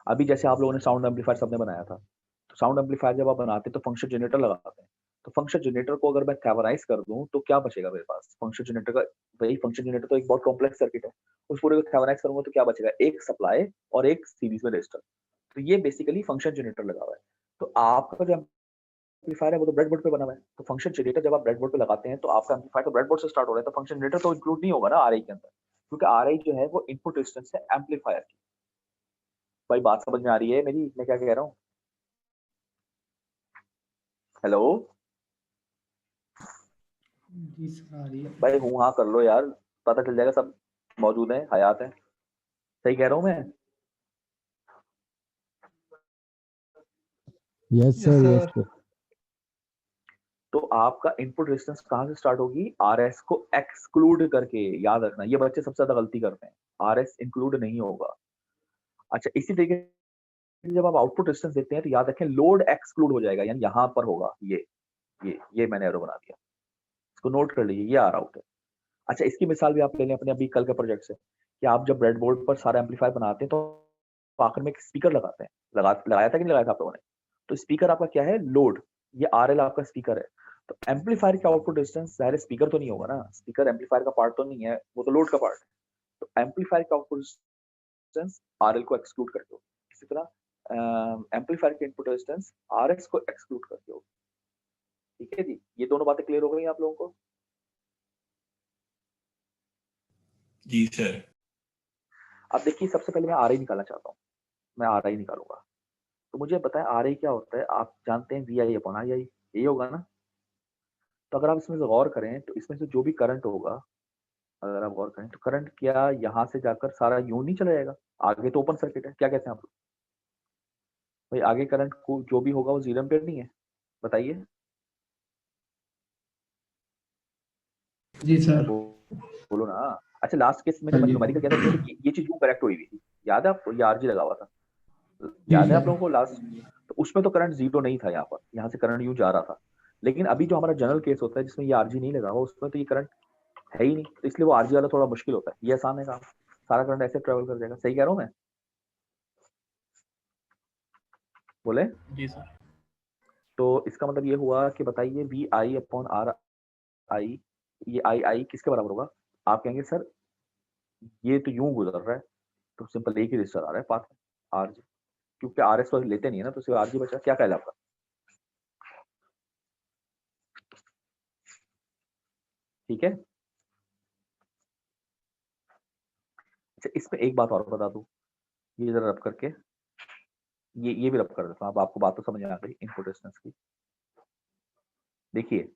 अभी जैसे आप लोगों ने साउंड एम्पलीफायर सबने बनाया था, तो साउंड एम्पलीफायर जब आप बनाते हैं तो फंक्शन जनरेटर लगाते हैं। तो फंक्शन जनरेटर को अगर मैं कैवराइज कर दूं तो क्या बचेगा मेरे पास? फंक्शन जनरेटर का वही फंक्शन जनरेटर तो एक बहुत कॉम्प्लेक्स सर्किट है, उस पूरे को कैवराइज करूंगा तो क्या बचेगा? एक सप्लाई और एक सीरीज में रेजिस्टर। तो ये बेसिकली फंक्शन जनरेटर लगा हुआ है। तो आपका जो एम्पलीफायर है वो तो ब्रेडबोर्ड पे बना हुआ है, तो फंक्शन जनरेटर जब आप ब्रेडबोर्ड पे लगाते हैं तो आपका एम्पलीफायर तो ब्रेडबोर्ड से स्टार्ट हो रहा है, तो फंक्शन जनरेटर तो इंक्लूड नहीं होगा ना आरआई के अंदर, क्योंकि आरआई जो है वो इनपुट रेजिस्टेंस है एम्पलीफायर की। भाई बात समझ में आ रही है मेरी, मैं क्या कह रहा हूँ? हेलो जी सर आ रही है। भाई, हूँ हाँ कर लो यार, पता चल जाएगा सब मौजूद है, हयात है। सही कह रहा हूँ मैं? Yes sir, yes sir. तो आपका इनपुट रेजिस्टेंस कहाँ से स्टार्ट होगी? आरएस को एक्सक्लूड करके। याद रखना, ये बच्चे सबसे ज्यादा गलती करते हैं, आरएस इंक्लूड नहीं होगा। अच्छा, इसी तरीके से जब आप आउटपुट रेजिस्टेंस देखते हैं तो याद रखें लोड एक्सक्लूड हो जाएगा, यानी यहाँ पर होगा ये मैंने एरो बना दिया, इसको नोट कर लीजिए, ये आर आउट है। अच्छा, इसकी मिसाल भी आप ले लें अपने अभी कल के प्रोजेक्ट से, कि आप जब ब्रेडबोर्ड पर सारा एम्पलीफायर बनाते हैं तो आखिर में एक स्पीकर लगाते हैं, लगाया था कि नहीं लगाया था आप लोगों ने? तो स्पीकर आपका क्या है? लोड। ये आरएल आपका स्पीकर है। तो एम्पलीफायर का आउटपुट रेजिस्टेंस ज़ाहिर है स्पीकर तो नहीं होगा ना, स्पीकर एम्पलीफायर का पार्ट तो नहीं है, वो तो लोड का पार्ट है। तो एम्पलीफायर का आउटपुट रेजिस्टेंस आरएल को एक्सक्लूड कर दो। इसी तरह एम्पलीफायर के इनपुट रेजिस्टेंस आरएस को एक्सक्लूड कर दो। ठीक है जी, ये दोनों बातें क्लियर हो गई आप लोगों को? जी सर। अब देखिए, सबसे पहले मैं आरआई निकालना चाहता हूँ, मैं आरआई निकालूंगा। तो मुझे बताएं आरआई क्या होता है? आप जानते हैं वी आई अपॉन आई आई, यही होगा ना? तो अगर आप इसमें से गौर करें तो इसमें से जो भी करंट होगा, अगर आप गौर करें तो करंट क्या यहाँ से जाकर सारा यूं नहीं चला जाएगा? आगे तो ओपन सर्किट है, क्या कहते हैं आप लोग? भाई आगे करंट को जो भी होगा वो 0 एम्पीयर नहीं है, बताइए। जी सर। बोलो ना। अच्छा, लास्ट केस में जब हाँ मैंने जी। न्यूमेरिकल किया था तो ये चीज यूं करेक्ट हुई हुई थी, याद है आपको? ये आरजी लगा हुआ था, जी याद है आप सर। लोगों को लास्ट? तो उसमें तो करंट 0 नहीं था, यहाँ पर यहाँ से करंट यूं जा रहा था। लेकिन अभी जो हमारा जनरल केस होता है जिसमें ये आरजी नहीं लगा हुआ, उसमें तो ये करंट है ही नहीं, तो इसलिए वो आरजी वाला थोड़ा मुश्किल होता है। ये आसान है काम, सारा करंट ऐसे ट्रेवल कर जाएगा। सही कह रहा हूँ मैं? बोले? जी सर। तो इसका मतलब ये हुआ कि बताइए V I upon R I, ये आई आई किसके बराबर होगा? आप कहेंगे सर ये तो यूं गुजर रहा है, तो सिंपल एक ही रजिस्टर आ रहा है पाथ में, आर जी, क्योंकि आर एस तो लेते नहीं है ना, तो सिर्फ आर जी बचा। क्या कहला आपका? ठीक है। अच्छा, इसमें एक बात और बता दूं, ये जरा रब करके, ये भी रब कर देता हूँ। अब आपको बात तो समझ आ गई इनपुट रेजिस्टेंस की। देखिए,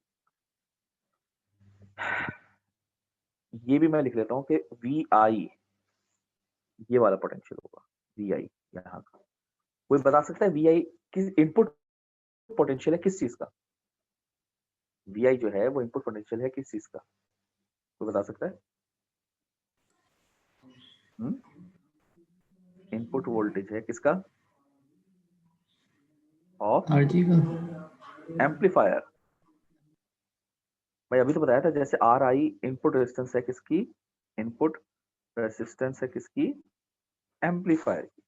ये भी मैं लिख लेता हूँ कि वी आई ये वाला पोटेंशियल होगा, वी आई यहाँ का। कोई बता सकता है वी आई किस इनपुट पोटेंशियल है किस चीज का? वी आई जो है वो इनपुट पोटेंशियल है किस चीज का? कोई बता सकता है? इनपुट वोल्टेज है किसका? ऑफ आरजी का। एम्पलीफायर। भाई अभी तो बताया था, जैसे आर आई इनपुट रेजिस्टेंस है किसकी? इनपुट रेजिस्टेंस है किसकी? एम्पलीफायर की।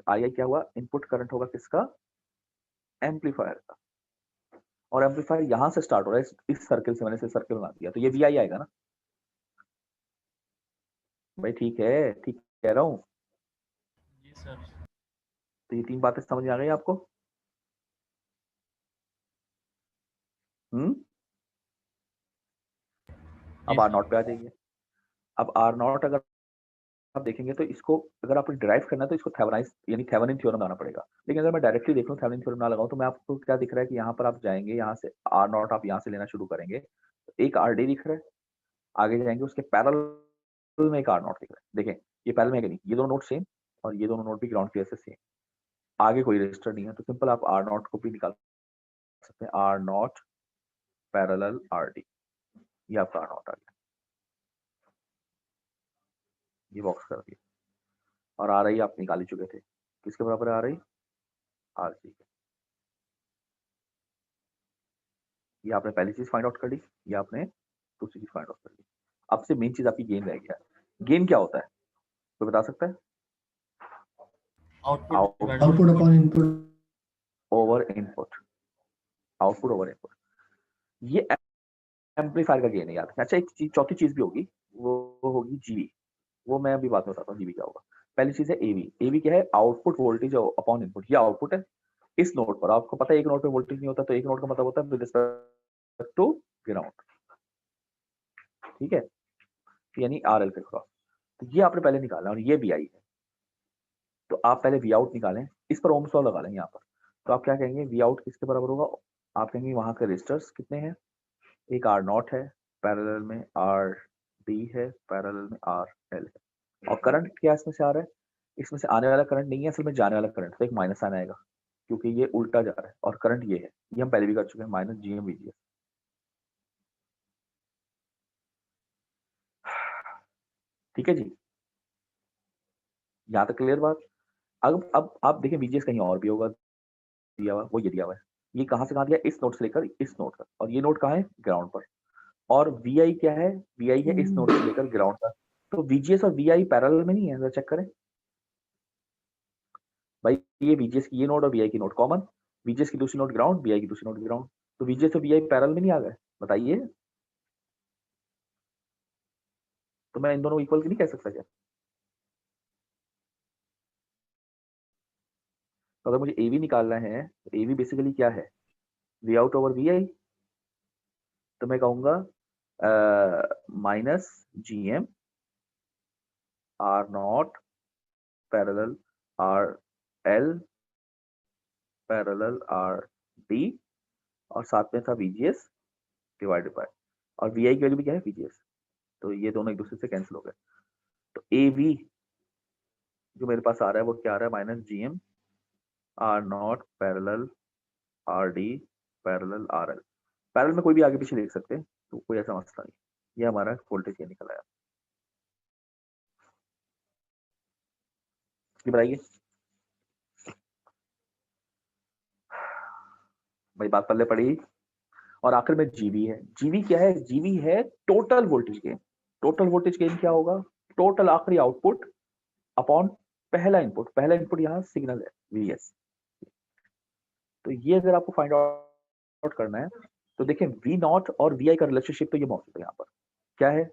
आई आई क्या हुआ? इनपुट करंट होगा किसका? एम्पलीफायर का। और एम्पलीफायर यहाँ से स्टार्ट हो रहा है, इस सर्किल से मैंने सर्किल बना दिया, तो ये VI आएगा ना भाई। ठीक है, ठीक कह रहा हूँ। जी सर। तो ये 3 बातें समझ में आ गई आपको? अब जी R0 पे आ जाइए। अब R0 अगर आप देखेंगे तो इसको अगर आपको डिराइव करना है तो इसको थेवेनिन यानी थेवेनिन थ्योरम लगाना पड़ेगा। लेकिन अगर मैं डायरेक्टली देख लूं, थेवेनिन थ्योरम ना लगाऊं, तो मैं आपको क्या दिख रहा है कि यहाँ पर आप जाएंगे, यहाँ से R0 आप यहाँ से लेना शुरू करेंगे, तो एक RD दिख रहा है। आगे जाएंगे उसके पैरेलल में एक R0 दिख रहा है। देखें ये पैरेलल में है कि नहीं, ये दोनों नोड सेम और ये दोनों नोड भी ग्राउंड क्लियर से सेम। आगे कोई रजिस्टर नहीं है, तो सिंपल आप R0 को भी निकाल सकते हैं। R0 पैरेलल RD, ये आपका R0 आ गया, ये बॉक्स कर दिया। और आ रही आप निकाल ही चुके थे, किसके बराबर आ रही? RG। ये आपने पहली चीज फाइंड आउट कर ली, ये आपने दूसरी चीज फाइंड आउट कर ली। अब से मेन चीज आपकी गेन रह गया। गेन क्या होता है, कोई बता सकता है? Output upon input over input, output over input, ये एम्पलीफायर का गेन है, याद है। अच्छा एक चीज, चौथी चीज भी होगी, वो होगी जीवी। वो मैं अभी बात में बताता हूँ जीवी क्या होगा। पहली चीज है एवी। एवी क्या है? Output voltage upon input. ये आउटपुट है। इस नोड पर आपको पता है एक नोड पे वोल्टेज नहीं होता, तो एक नोड का मतलब होता है विद रिस्पेक्ट टू ग्राउंड, ठीक है, यानी RL के क्रॉस। तो ये आपने पहले निकाला और ये VI है, तो आप पहले V आउट निकालें, इस पर ओम्स लॉ लगा लें यहाँ पर। तो आप क्या कहेंगे, V आउट किसके बराबर होगा? आप कहेंगे वहां के रेजिस्टर्स कितने हैं, एक R0 है, पैरेलल में RD है, पैरेलल में RL है, और करंट क्या इसमें से आ रहा है? इसमें से आने वाला करंट नहीं है, असल में जाने वाला करंट, तो एक माइनस साइन आएगा क्योंकि ये उल्टा जा रहा है, और करंट ये है, ये हम पहले भी कर चुके हैं, माइनस GM VGS। ठीक है जी, यहाँ तक क्लियर बात? अब आप देखें VGS कहीं और भी होगा दिया हुआ, वो ये दिया हुआ है। ये कहाँ से कहाँ दिया? इस नोड से लेकर इस नोड तक, और ये नोड कहाँ है? ग्राउंड पर। और VI क्या है? VI है इस नोड से लेकर ग्राउंड तक। तो VGS और VI पैरेलल में नहीं है, जरा चेक करें भाई। ये VGS की ये नोड और VI की नोड कॉमन, VGS की दूसरी नोड ग्राउंड, VI की दूसरी नोड ग्राउंड, तो VGS और VI पैरेलल में नहीं आ गए? बताइए, तो मैं इन दोनों इक्वल नहीं कह सकता क्या? तो अगर मुझे AV निकालना है, तो AV बेसिकली क्या है? V out over VI। तो मैं कहूंगा minus GM R0 parallel RL parallel RD, और साथ में था VGS डिवाइडेड बाय, और VI की वैल्यू भी क्या है? VGS। तो ये दोनों एक दूसरे से कैंसिल हो गए। तो AV जो मेरे पास आ रहा है वो क्या आ रहा है? Minus GM R0 parallel RD parallel RL। Parallel में कोई भी आगे पीछे देख सकते हैं, तो कोई ऐसा मसला नहीं। ये हमारा वोल्टेज ये निकल आया। ये बताइए भाई, बात पल्ले पड़ी। और आखिर में जीवी है। जीवी क्या है? जीवी है total voltage gain. Total voltage gain क्या होगा? टोटल आखिरी आउटपुट अपॉन पहला इनपुट। पहला इनपुट यहाँ सिग्नल है VS। तो ये अगर आपको फाइंड आउट करना है तो देखें V0 और VI का रिलेशनशिप तो ये मौजूद है यहाँ पर। क्या है?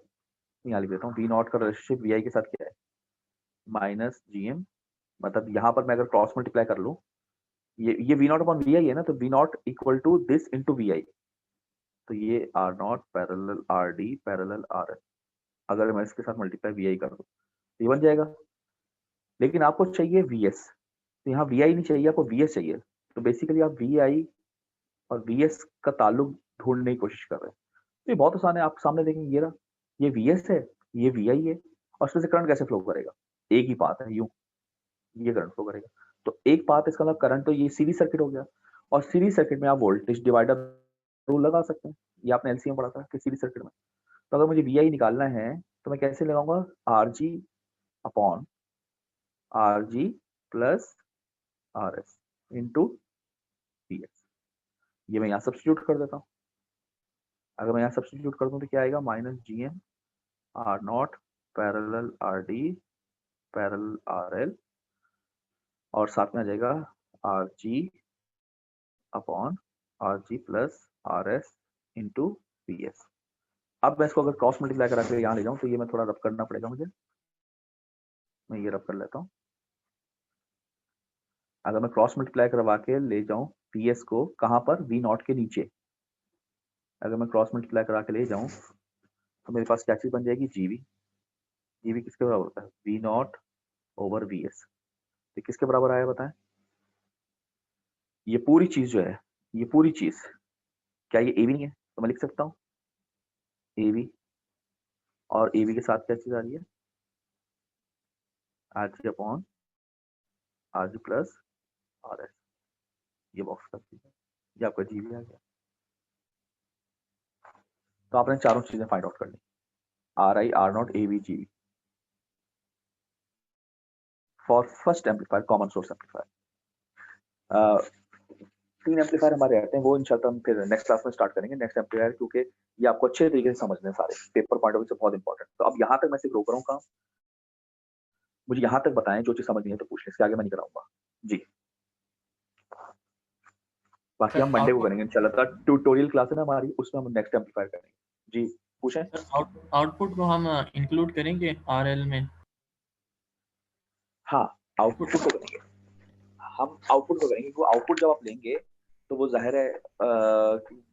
यहाँ लिख देता हूँ, V0 का रिलेशनशिप VI के साथ क्या है? माइनस GM, मतलब यहाँ पर मैं अगर क्रॉस मल्टीप्लाई कर लूँ, ये V0 अपॉन VI है ना, तो V0 equal to this into VI। तो ये R0 parallel RD parallel RL, अगर मैं इसके साथ मल्टीप्लाई VI कर दूं तो ये बन जाएगा। लेकिन आपको चाहिए VS, तो यहाँ VI नहीं चाहिए, आपको VS चाहिए। तो बेसिकली आप VI और VS का ताल्लुक ढूंढने की कोशिश कर रहे हैं। तो ये बहुत आसान है, आप सामने देखेंगे ये रहा, ये VS है, ये VI है, और उसमें से करंट कैसे फ्लो करेगा? एक ही पाथ है, यूं ये करंट फ्लो करेगा। तो एक पाथ, इसका मतलब करंट, तो ये सीरीज सर्किट हो गया। और सीरीज सर्किट में आप वोल्टेज डिवाइडर रूल लगा सकते हैं, ये आपने एलसीएम पढ़ा था कि सीरीज सर्किट में। तो अगर मुझे VI निकालना है तो मैं कैसे लगाऊंगा? RG upon RG plus RS into PS। ये मैं यहाँ सब्स्टिट्यूट कर देता हूँ। अगर मैं यहाँ सब्स्टिट्यूट कर दूँ तो क्या आएगा? Minus GM R0 parallel RD parallel RL, और साथ में आ जाएगा RG upon RG plus R S into V S. अब मैं इसको अगर क्रॉस मल्टीप्लाई करा के यहाँ ले जाऊँ तो ये मैं थोड़ा रब करना पड़ेगा मुझे, मैं ये रब कर लेता हूँ। अगर मैं क्रॉस मल्टीप्लाई करवा के ले जाऊँ पी एस को कहाँ पर, वी नॉट के नीचे, अगर मैं क्रॉस मल्टीप्लाई करा के ले जाऊँ तो मेरे पास क्या चीज बन जाएगी, जीवी। जीवी किसके बराबर होता है, V naught over V S. तो किसके बराबर आया बताएं, ये पूरी चीज जो है, ये पूरी चीज क्या ये ए वी नहीं है, तो मैं लिख सकता हूँ ए वी, और ए वी के साथ क्या चीज आ रही है, R G upon R G plus R S. ये बॉक्स कर दीजिए, ये आपका जीवी आ गया। तो आपने चारों चीजें फाइंड आउट कर ली, r i r naught a v g v for first amplifier, common source amplifier. 3 amplifier हमारे आते हैं, वो इंशाल्लाह हम फिर नेक्स्ट क्लास में स्टार्ट करेंगे, नेक्स्ट एम्पलीफायर, क्योंकि ये आपको अच्छे तरीके से समझने हैं सारे, पेपर पॉइंट ऑफ व्यू से बहुत इंपॉर्टेंट। तो अब यहाँ तक मैं सिर्फ रोक रहा हूँ काम, मुझे यहाँ तक बताएं, जो चीज समझ नहीं है तो पूछ लें, इसके आगे मैं नहीं कराऊंगा जी। बाकी हम मंडे को करेंगे इंशाल्लाह, ट्यूटोरियल क्लास है ना हमारी, उसमें हम नेक्स्ट एम्पलीफायर करेंगे जी। पूछें सर आउटपुट को हम इंक्लूड करेंगे आरएल में? हाँ, आउटपुट को करेंगे हम, आउटपुट को करेंगे, क्योंकि आउटपुट जब आप लेंगे तो वो जाहिर है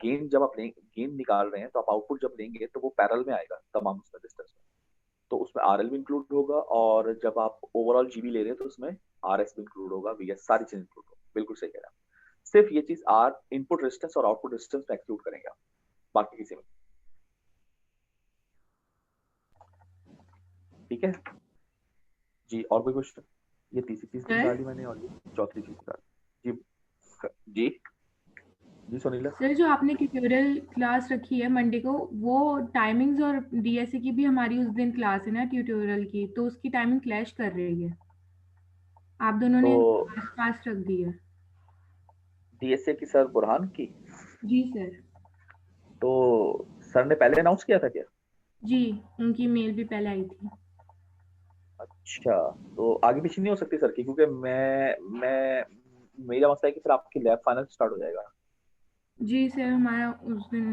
गेन जब आप लेंगे, गेन निकाल रहे हैं तो आप आउटपुट जब लेंगे तो वो पैरेलल में आएगा तमाम उसमें डिस्टेंस में, तो उसमें आरएल भी इंक्लूड होगा, और जब आप ओवरऑल जीबी ले रहे हैं तो उसमें आरएस भी इंक्लूड होगा, वीएस, सारी चीज इंक्लूड होगा। बिल्कुल सही कह रहा है, सिर्फ ये चीज आर इनपुट रेजिस्टेंस और आउटपुट रेजिस्टेंस में एक्सक्लूड करेंगे आप, बाकी किसी में। ठीक है जी, और कोई क्वेश्चन? ये तीसरी चीज निकाली मैंने, और ये चौथी चीज निकाली जी। जी जी सुनीला सर, जो आपने ट्यूटोरियल क्लास रखी है मंडे को, वो टाइमिंग्स और डीएसए की भी हमारी उस दिन क्लास है ना ट्यूटोरियल की, तो उसकी टाइमिंग क्लैश कर रही है। आप दोनों ने तो पास रख दी है। डीएसए की सर बुरहान की, जी सर। तो सर ने पहले अनाउंस किया था क्या? जी, उनकी मेल भी पहले आई थी। अच्छा, तो आगे पीछे नहीं हो सकती सर की, क्योंकि मैं मेरा मसला है कि फिर आपकी लैब फाइनल स्टार्ट हो जाएगा। जी सर, हमारा उस दिन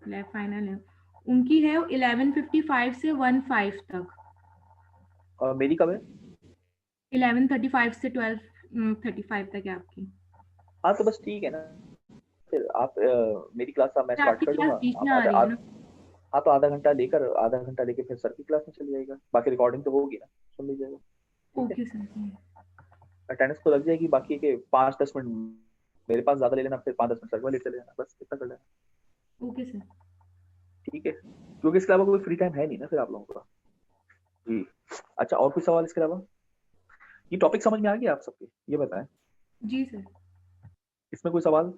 लैब फाइनल है, उनकी है 11:55 से 1:05 तक। और मेरी कब है? 11:35 से 12:35 तक है आपकी। हाँ तो बस ठीक है ना, फिर आप मेरी क्लास मैं सर, स्टार्ट आपकी कर क्लास दूंगा, बीच में आप आ रही है ना? हाँ तो आधा घंटा लेकर फिर सर की क्लास में चली जाएगा, बाकी रिकॉर्डिंग तो होगी ना, सुन लीजिएगा। Okay sir. अटेंडेंस तो लग जाएगी, बाकी के 5-10 मिनट मेरे पास ज्यादा ले लेना, फिर 5-10 मिनट सर वाले चले जाना, बस इतना कर लेना। Okay sir. ठीक है, क्योंकि इसके अलावा कोई फ्री टाइम है नहीं ना फिर आप लोगों का जी। अच्छा, और कोई सवाल इसके अलावा? ये टॉपिक समझ में आ गया आप सबके, ये बताएं। जी सर। इसमें कोई सवाल?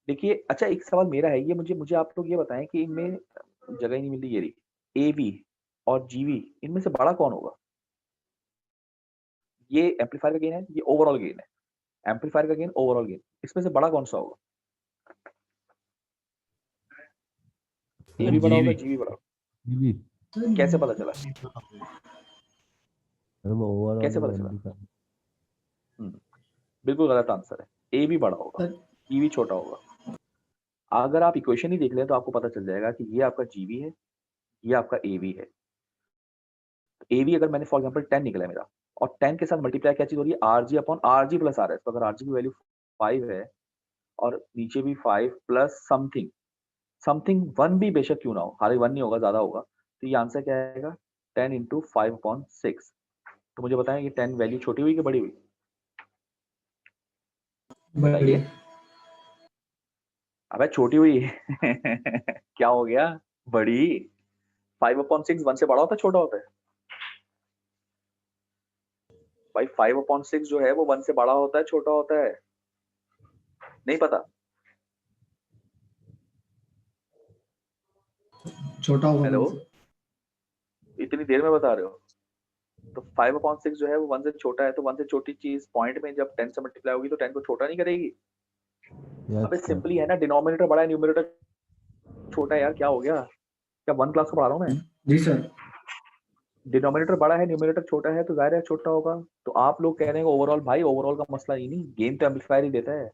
देखिए, अच्छा एक सवाल मेरा है, ये मुझे आप लोग ये बताएं कि इनमें जगह ही नहीं मिल रही, ये रही एवी और जीवी, इनमें से बड़ा कौन होगा? ये एम्पलीफायर का गेन है, ये ओवरऑल गेन है, एम्पलीफायर का गेन ओवरऑल गेन, इसमें से बड़ा कौन सा होगा? एवी बड़ा होगा, जीवी बड़ा होगा? जीवी कैसे पता चला? सर वो ओवरऑल कैसे पता चला? बिल्कुल गलत आंसर है, एवी बड़ा होगा, जीवी छोटा होगा। अगर आप इक्वेशन ही देख लें तो आपको पता चल जाएगा कि ये आपका जीवी है, ये आपका एवी है। एवी अगर मैंने फॉर एग्जांपल 10 निकला है मेरा, और 10 के साथ मल्टीप्लाई क्या चीज हो रही है, RG upon RG plus RS. तो अगर आरजी की वैल्यू 5 है और नीचे भी 5 प्लस समथिंग 1 भी बेशक क्यों ना हो, हालांकि 1 नहीं होगा, ज्यादा होगा, तो ये आंसर क्या आएगा, 10 इंटू 5/6। तो मुझे बताएं ये 10 वैल्यू छोटी हुई कि बड़ी हुई? बताइए। अबे छोटी हुई क्या हो गया, बड़ी। 5/6 1 से बड़ा होता है छोटा होता है? भाई 5/6 जो है वो 1 से बड़ा होता है छोटा होता है? नहीं पता? छोटा होगा हेलो, 1 से। इतनी देर में बता रहे हो? तो 5/6 जो है वो 1 से छोटा है, तो 1 से छोटी चीज पॉइंट में जब 10 से मल्टीप्लाई होगी तो 10 को छोटा नहीं करेगी? अबे सिंपली है ना, डिनोमिनेटर बड़ा है, न्यूमरेटर छोटा है यार, क्या हो गया? क्या 1 क्लास को पढ़ा रहा हूं मैं? जी सर। डिनोमिनेटर बड़ा है, न्यूमरेटर छोटा है, तो जाहिर है छोटा होगा। तो आप लोग कह रहे हैं ओवरऑल, भाई ओवरऑल का मसला ही नहीं, गेन तो एम्पलीफायर ही देता है,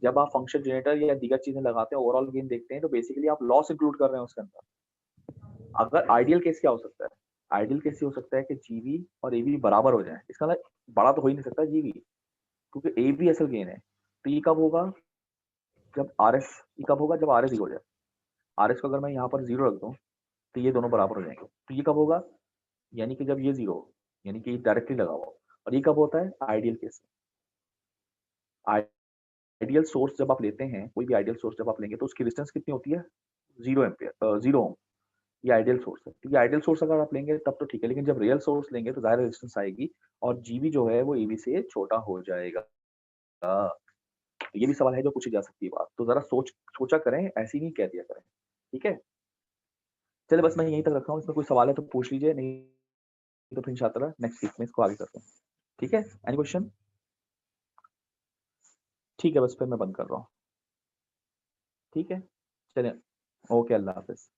जब आप फंक्शन जनरेटर या दीगर चीजें लगाते हैं, ओवरऑल गेन देखते हैं, तो बेसिकली आप लॉस इंक्लूड कर रहे हैं उसके अंदर। अगर आइडियल केस क्या हो सकता है, आइडियल केस ये हो सकता है कि जीवी और एवी बराबर हो जाए। इसका मतलब बड़ा तो हो ही नहीं सकता जीवी, क्योंकि एवी असल गेन है। तो ये कब होगा, जब आर एस, ये कब होगा, जब आर एस हो जाए। आर एस को अगर मैं यहाँ पर 0 रख दूं तो ये दोनों बराबर हो जाएंगे। तो ये कब होगा, यानी कि जब ये 0 हो, यानी कि डायरेक्टली लगा हुआ। और ये कब होता है, आइडियल केस में। आइडियल सोर्स जब आप लेते हैं, कोई भी आइडियल सोर्स जब आप लेंगे तो उसकी रेजिस्टेंस कितनी होती है, 0 एम्पियर, 0 ओम। ये आइडियल सोर्स है। तो ये आइडियल सोर्स अगर आप लेंगे तब तो ठीक है, लेकिन जब रियल सोर्स लेंगे तो ज़ाहिर रेजिस्टेंस आएगी और जीवी जो है वो एवी से छोटा हो जाएगा। तो ये भी सवाल है जो पूछी जा सकती है बात, तो जरा सोचा करें, ऐसे ही नहीं कह दिया करें, ठीक है। चलिए बस मैं यहीं तक रखा हूँ, इसमें कोई सवाल है तो पूछ लीजिए, नहीं तो फिर इंशाअल्लाह नेक्स्ट वीक में इसको आगे करते हैं, ठीक है। Any question? ठीक है, बस फिर मैं बंद कर रहा हूँ, ठीक है। चलिए, ओके, अल्लाह हाफिज।